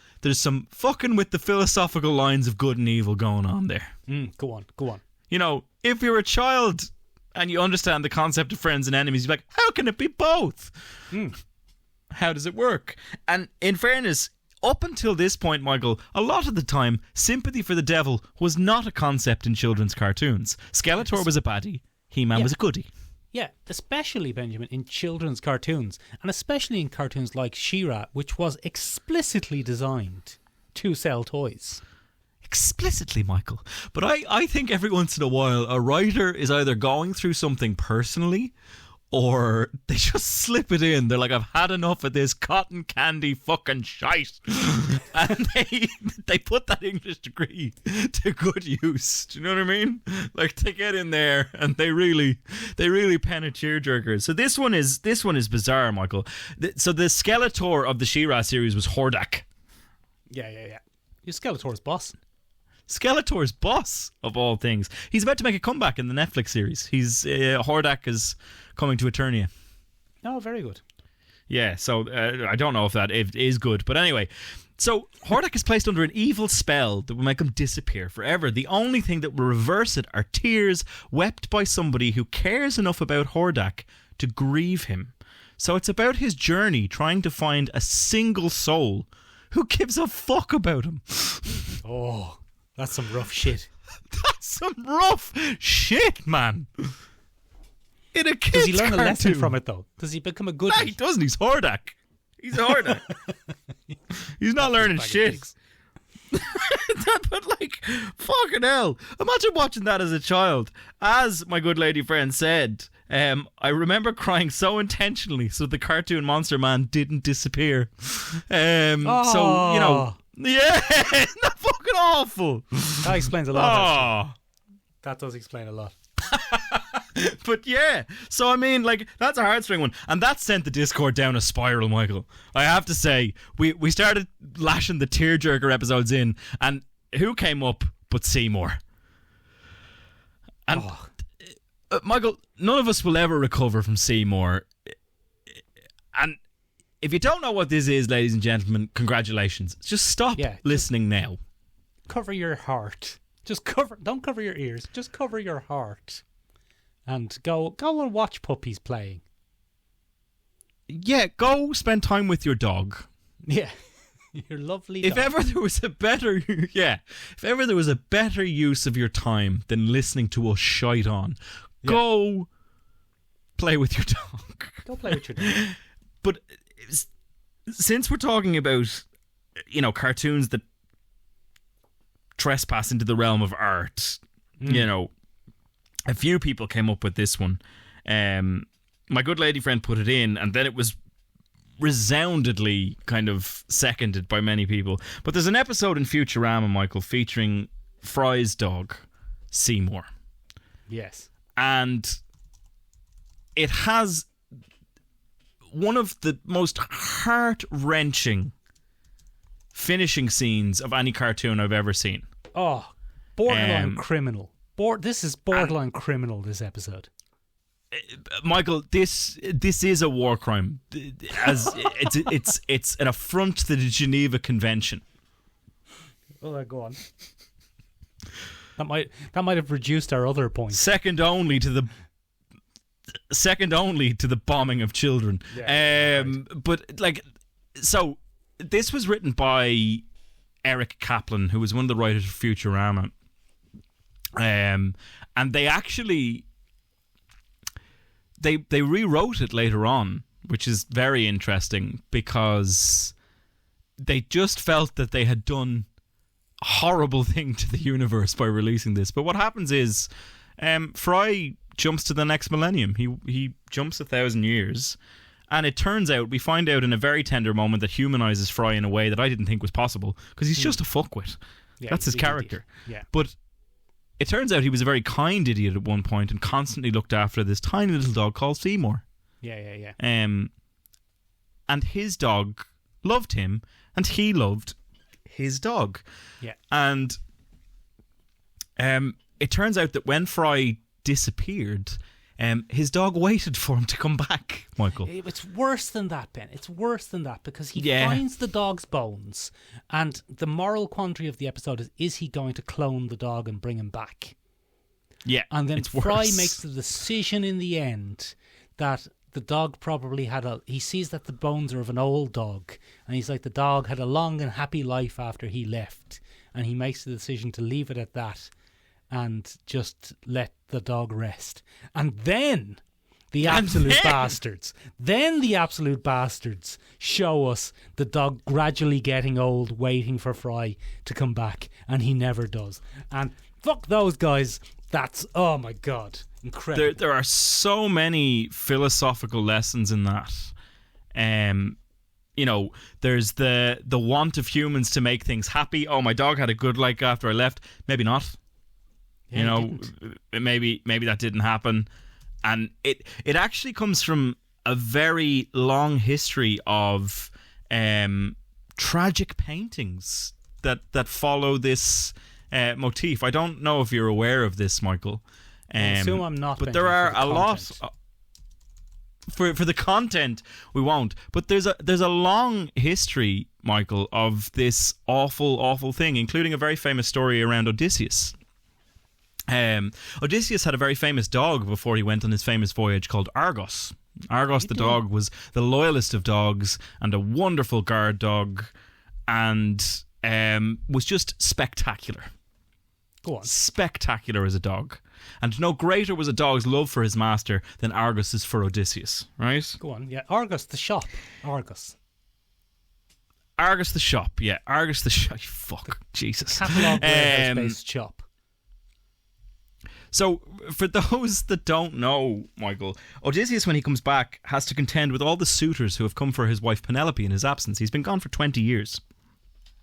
fucking with the philosophical lines of good and evil going on there. Go on. You know, if you're a child and you understand the concept of friends and enemies, you're like, how can it be both? How does it work? And in fairness, up until this point, Michael, a lot of the time, sympathy for the devil was not a concept in children's cartoons. Skeletor was a baddie. He-Man was a goodie. Yeah, especially, Benjamin, in children's cartoons, and especially in cartoons like She-Ra, which was explicitly designed to sell toys. Explicitly, Michael. But I think every once in a while a writer is either going through something personally or they just slip it in. They're like, I've had enough of this cotton candy fucking shite. And they put that English degree to good use. Do you know what I mean? Like, they get in there and they really pen a tearjerker. So this one is bizarre, Michael. So the Skeletor of the She-Ra series was Hordak. Yeah. You're Skeletor's boss. Skeletor's boss, of all things. He's about to make a comeback in the Netflix series. Hordak is coming to Eternia. Oh, very good. Yeah, so I don't know if that is good. But anyway, so Hordak is placed under an evil spell that will make him disappear forever. The only thing that will reverse it are tears wept by somebody who cares enough about Hordak to grieve him. So it's about his journey trying to find a single soul who gives a fuck about him. Oh, that's some rough shit. That's some rough shit, man. In a kid's Does he learn a lesson cartoon. from it, though? Does he become a good? Nah, he doesn't. He's Hordak. He's Hordak. He's not learning shit. But like, fucking hell. Imagine watching that as a child. As my good lady friend said, I remember crying so intentionally so the cartoon Monster Man didn't disappear. So, you know, yeah, isn't that fucking awful? That explains a lot. Oh. That does explain a lot. But yeah, so I mean, like, that's a heartstring one, and that sent the Discord down a spiral, Michael. I have to say, we started lashing the tearjerker episodes in, and who came up but Seymour? And Michael, none of us will ever recover from Seymour. And if you don't know what this is, ladies and gentlemen, congratulations. Just stop listening now. Cover your heart. Don't cover your ears. Just cover your heart. And go and watch puppies playing. Yeah, go spend time with your dog. Yeah. Your lovely If dog. ever there was a better use of your time than listening to us shite on, go play with your dog. Go play with your dog. But since we're talking about, you know, cartoons that trespass into the realm of art, you know, a few people came up with this one. My good lady friend put it in, and then it was resoundingly kind of seconded by many people. But there's an episode in Futurama, Michael, featuring Fry's dog, Seymour. Yes. And it has one of the most heart-wrenching finishing scenes of any cartoon I've ever seen. Oh, borderline criminal. This is borderline criminal, this episode. Michael, this is a war crime. As it's an affront to the Geneva Convention. Oh, go on. That might have reduced our other points. Second only to the bombing of children. Yeah, But so this was written by Eric Kaplan, who was one of the writers of Futurama. And they actually they rewrote it later on, which is very interesting because they just felt that they had done a horrible thing to the universe by releasing this. But what happens is Fry jumps to the next millennium. He jumps 1,000 years, and it turns out, we find out in a very tender moment, that humanizes Fry in a way that I didn't think was possible, because he's just a fuckwit. Yeah, that's his character. Yeah. But it turns out he was a very kind idiot at one point and constantly looked after this tiny little dog called Seymour. Yeah. And his dog loved him, and he loved his dog. Yeah. And it turns out that when Fry disappeared, his dog waited for him to come back, Michael. It's worse than that, Ben. It's worse than that, because he Yeah. finds the dog's bones, and the moral quandary of the episode is he going to clone the dog and bring him back? Yeah, And then it's Fry worse. makes the decision in the end that the dog probably he sees that the bones are of an old dog, and he's like, the dog had a long and happy life after he left, and he makes the decision to leave it at that and just let the dog rest. And then the absolute bastards show us the dog gradually getting old, waiting for Fry to come back, and he never does. And fuck those guys. That's, oh my God, incredible. There are so many philosophical lessons in that. There's the want of humans to make things happy. Oh, my dog had a good life after I left. Maybe not. Yeah, Maybe that didn't happen. And it actually comes from a very long history of tragic paintings that follow this motif. I don't know if you're aware of this, Michael. I assume I'm not. But there are a lot. For the content, we won't. But there's a long history, Michael, of this awful thing, including a very famous story around Odysseus. Odysseus had a very famous dog before he went on his famous voyage called Argos. Argos the dog was the loyalest of dogs and a wonderful guard dog, and was just spectacular. Go on. Spectacular as a dog. And no greater was a dog's love for his master than Argos's for Odysseus, right? Go on. Yeah, Argos the shop. Argos the shop, yeah. Argos the shop. Fuck, Jesus. Catalogue warehouse-based shop. So, for those that don't know, Michael, Odysseus, when he comes back, has to contend with all the suitors who have come for his wife Penelope in his absence. He's been gone for 20 years.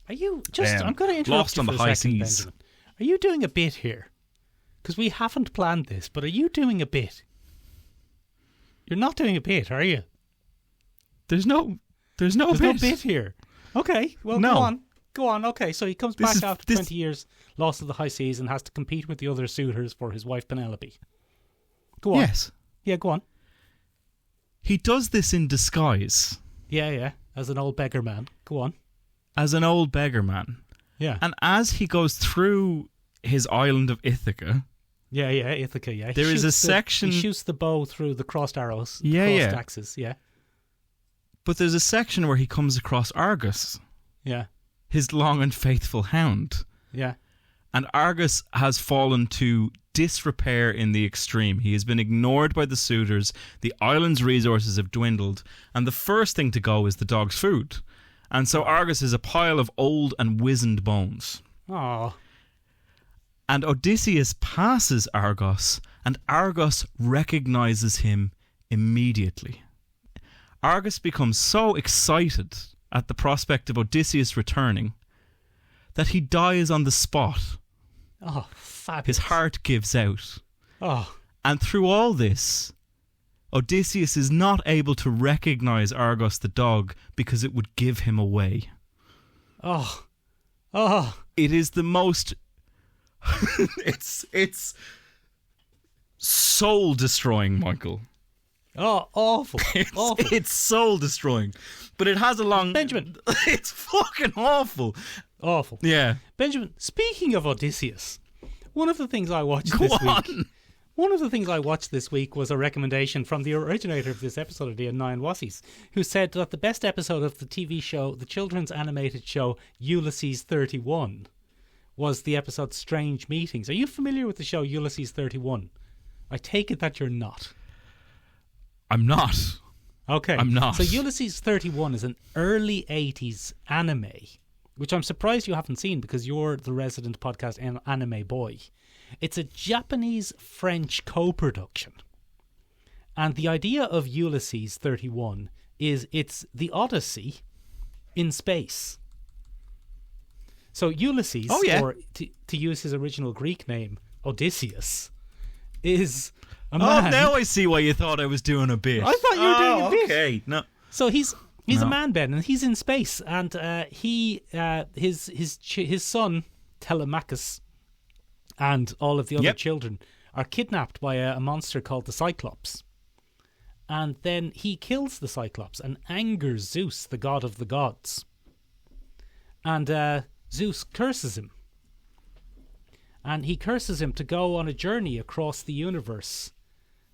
Are you just... I'm going to interrupt lost you on for the a high second, seas. Benjamin. Are you doing a bit here? Because we haven't planned this, but are you doing a bit? You're not doing a bit, are you? There's no There's no bit here. Okay, well, No. Go on. Okay, so he comes back after 20 years, lost to the high seas, and has to compete with the other suitors for his wife Penelope. Go on. Yes. Yeah, go on. He does this in disguise. Yeah, as an old beggar man. Go on. As an old beggar man. Yeah. And as he goes through his island of Ithaca... Yeah, Ithaca, yeah. There is a section... He shoots the bow through the crossed arrows. Yeah. Crossed axes, yeah. But there's a section where he comes across Argus, Yeah. his long and faithful hound. Yeah. And Argus has fallen to disrepair in the extreme. He has been ignored by the suitors, the island's resources have dwindled, and the first thing to go is the dog's food. And so Argus is a pile of old and wizened bones. Oh. And Odysseus passes Argos, and Argos recognizes him immediately. Argus becomes so excited at the prospect of Odysseus returning that he dies on the spot. Oh, fabulous. His heart gives out. Oh. And through all this, Odysseus is not able to recognize Argos the dog because it would give him away. Oh. It is the most... it's soul destroying, Michael. Oh, awful. Awful. It's soul destroying. But it has a long... Benjamin. It's fucking awful. Awful. Yeah. Benjamin, speaking of Odysseus, One of the things I watched Go this on. week. One of the things I watched this week was a recommendation from the originator of this episode, the Nine Wassies, who said that the best episode of the TV show, the children's animated show Ulysses 31, was the episode Strange Meetings. Are you familiar with the show Ulysses 31? I take it that you're not. I'm not. Okay. I'm not. So Ulysses 31 is an early 80s anime, which I'm surprised you haven't seen because you're the resident podcast anime boy. It's a Japanese-French co-production. And the idea of Ulysses 31 is it's the Odyssey in space. So Ulysses, or to use his original Greek name, Odysseus, is a man. Oh, now I see why you thought I was doing a bit. I thought you were doing a bit. Okay, no. So he's a man, Ben, and he's in space, and his son Telemachus and all of the other children are kidnapped by a monster called the Cyclops. And then he kills the Cyclops and angers Zeus, the god of the gods. And Zeus curses him. And he curses him to go on a journey across the universe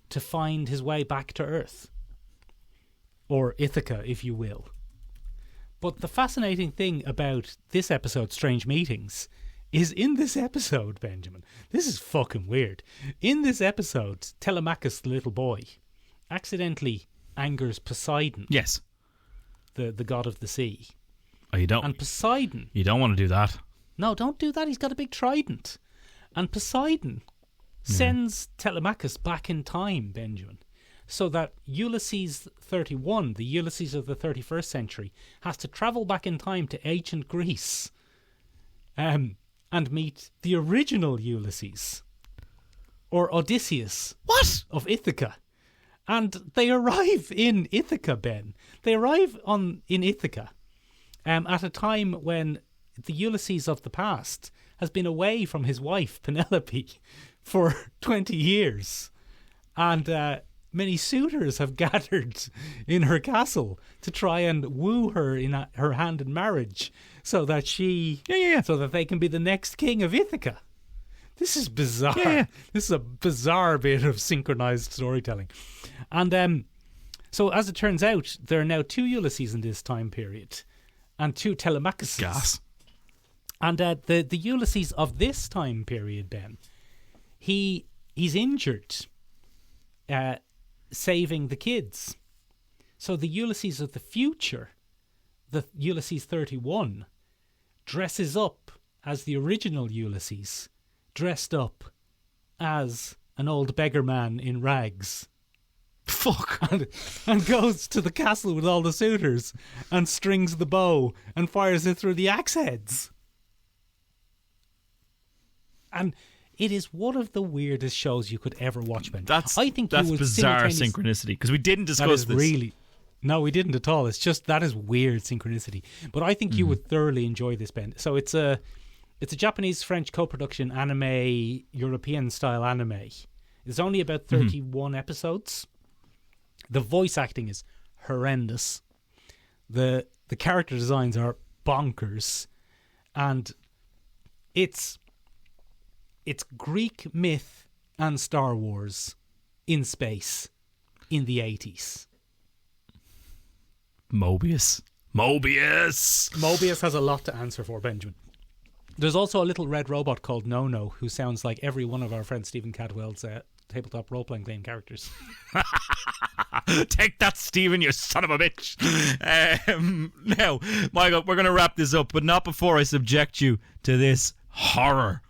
to find his way back to Earth. Or Ithaca, if you will. But the fascinating thing about this episode, Strange Meetings, is in this episode, Benjamin. This is fucking weird. In this episode, Telemachus, the little boy, accidentally angers Poseidon. Yes. The god of the sea. Oh, you don't. And Poseidon. You don't want to do that. No, don't do that. He's got a big trident. And Poseidon sends Telemachus back in time, Benjamin, so that Ulysses 31, the Ulysses of the 31st century, has to travel back in time to ancient Greece and meet the original Ulysses, or Odysseus. What? Of Ithaca. And they arrive in Ithaca, Ben. They arrive in Ithaca at a time when the Ulysses of the past has been away from his wife, Penelope, for 20 years. And many suitors have gathered in her castle to try and woo her in her hand in marriage so that so that they can be the next king of Ithaca. This is bizarre. Yeah. This is a bizarre bit of synchronized storytelling. And so as it turns out, there are now 2 Ulysses in this time period and 2 Telemachuses. Gas. And the Ulysses of this time period, Ben, he's injured saving the kids. So the Ulysses of the future, the Ulysses 31, dresses up as the original Ulysses, dressed up as an old beggar man in rags. Fuck. And goes to the castle with all the suitors and strings the bow and fires it through the axe heads. And it is one of the weirdest shows you could ever watch, Ben. I think that's you would bizarre synchronicity, because we didn't discuss this. No, we didn't at all. It's just that is weird synchronicity. But I think you would thoroughly enjoy this, Ben. So it's a Japanese-French co-production anime, European-style anime. It's only about 31 episodes. The voice acting is horrendous. The character designs are bonkers. And it's Greek myth and Star Wars in space in the 80s. Mobius has a lot to answer for, Benjamin. There's also a little red robot called No-No who sounds like every one of our friend Stephen Cadwell's tabletop role-playing game characters. Take that, Stephen, you son of a bitch. Now, Michael, we're going to wrap this up, but not before I subject you to this horror.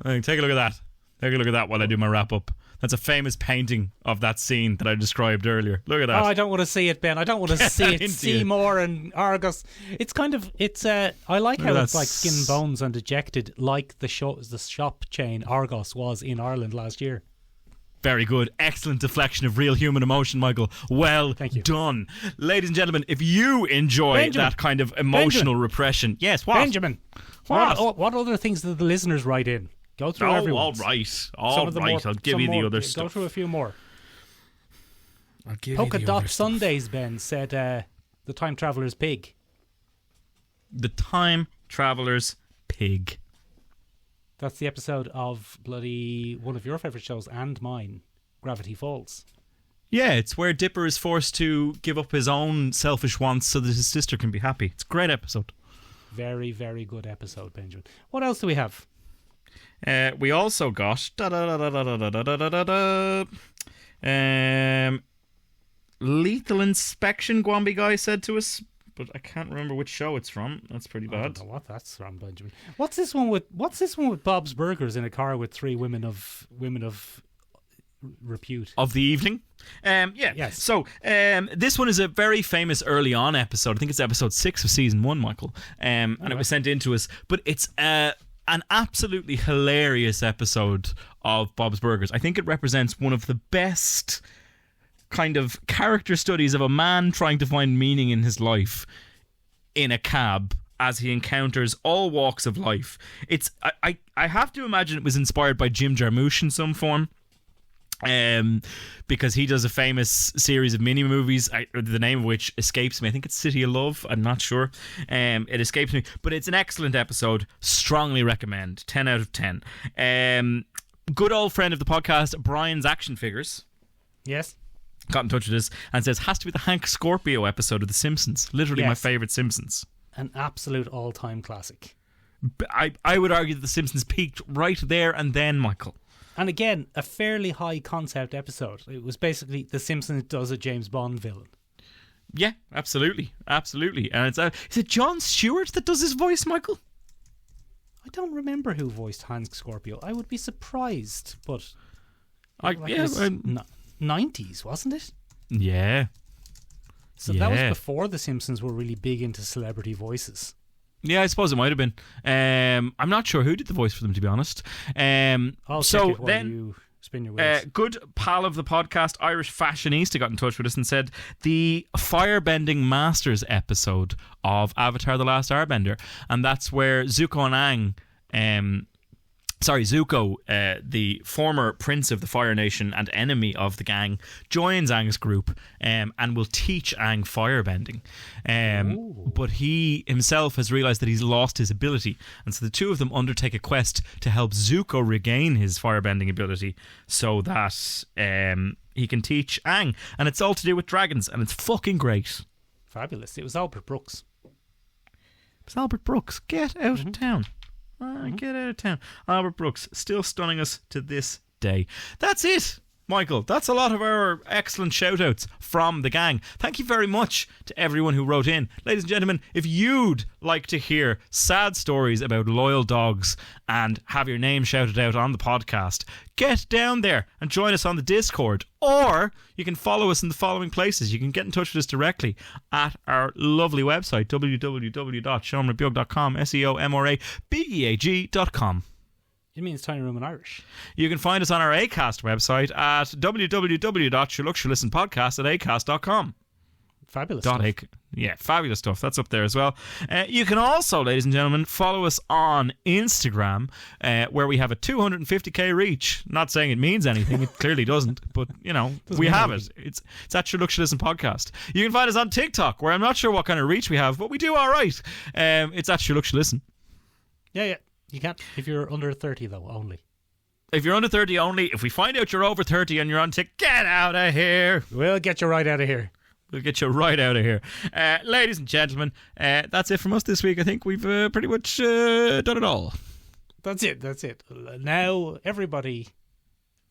Take a look at that. Take a look at that while I do my wrap-up. That's a famous painting of that scene that I described earlier. Look at that. Oh, I don't want to see it, Ben. I don't want to see it. Seymour and Argos. It's kind of, I like how it's like skin and bones and dejected, like the shop chain Argos was in Ireland last year. Very good. Excellent deflection of real human emotion, Michael. Well done. Ladies and gentlemen, if you enjoy that kind of emotional repression... Yes, what? Benjamin. What other things did the listeners write in? Go through everyone's. All right. I'll give you the other stuff. Go through a few more. I'll give Polka you the other Dot stuff. Sundays, Ben, said the Time Traveller's Pig. The Time Traveller's Pig. That's the episode of bloody one of your favourite shows and mine, Gravity Falls. Yeah, it's where Dipper is forced to give up his own selfish wants so that his sister can be happy. It's a great episode. Very, very good episode, Benjamin. What else do we have? We also got Lethal Inspection, Gwambi guy said to us, but I can't remember which show it's from. That's pretty bad. I don't know what that's from, Benjamin. What's this one with Bob's Burgers in a car with three women of repute of the evening? Yes. So this one is a very famous early on episode. I think it's episode 6 of season 1, Michael. And it was sent in to us, but it's an absolutely hilarious episode of Bob's Burgers. I think it represents one of the best kind of character studies of a man trying to find meaning in his life in a cab as he encounters all walks of life. It's I have to imagine it was inspired by Jim Jarmusch in some form. Because he does a famous series of mini movies, the name of which escapes me. I think it's City of Love. I'm not sure. It escapes me, but it's an excellent episode. Strongly recommend. 10 out of 10. Good old friend of the podcast, Brian's Action Figures. Yes. Got in touch with us and says has to be the Hank Scorpio episode of The Simpsons. Literally my favourite Simpsons. An absolute all-time classic. I would argue that The Simpsons peaked right there and then, Michael. And again, a fairly high concept episode. It was basically The Simpsons does a James Bond villain. Yeah, absolutely. And is it Jon Stewart that does his voice, Michael? I don't remember who voiced Hank Scorpio. I would be surprised, but 90s, wasn't it? Yeah. So that was before The Simpsons were really big into celebrity voices. Yeah, I suppose it might have been. I'm not sure who did the voice for them, to be honest. I'll check it while you spin your wheels. Good pal of the podcast, Irish Fashionista, got in touch with us and said the Firebending Masters episode of Avatar: The Last Airbender, and that's where Zuko and Aang... Zuko, the former prince of the Fire Nation and enemy of the gang, joins Aang's group and will teach Aang firebending. But he himself has realised that he's lost his ability, and so the two of them undertake a quest to help Zuko regain his firebending ability so that he can teach Aang. And it's all to do with dragons, and it's fucking great. Fabulous. It was Albert Brooks. It's Albert Brooks. Get out of town. Get out of town. Albert Brooks, still stunning us to this day. That's it, Michael. That's a lot of our excellent shout-outs from the gang. Thank you very much to everyone who wrote in. Ladies and gentlemen, if you'd like to hear sad stories about loyal dogs and have your name shouted out on the podcast, get down there and join us on the Discord. Or you can follow us in the following places. You can get in touch with us directly at our lovely website, www.seomrabeag.com, SEOMRABEAG.com. You mean it's Tiny Room in Irish? You can find us on our Acast website at www.sherlockshalistenpodcast@acast.com. Fabulous stuff. Yeah, fabulous stuff. That's up there as well. You can also, ladies and gentlemen, follow us on Instagram, where we have a 250k reach. Not saying it means anything, it clearly doesn't, but you know, we have it. It's at Sherlock Listen Podcast. You can find us on TikTok, where I'm not sure what kind of reach we have, but we do all right. It's at Sherlock Listen. Yeah. You can't if you're under 30 though, only. If you're under 30 only, if we find out you're over 30 and you're on tick, get out of here. We'll get you right out of here. We'll get you right out of here. Ladies and gentlemen, that's it from us this week. I think we've pretty much done it all. That's it. Now, everybody,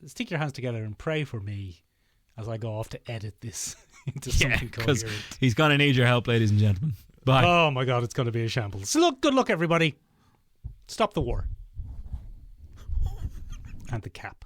stick your hands together and pray for me as I go off to edit this into something coherent. He's going to need your help, ladies and gentlemen. Bye. Oh my God, it's going to be a shambles. So good luck, everybody. Stop the war. And the cap.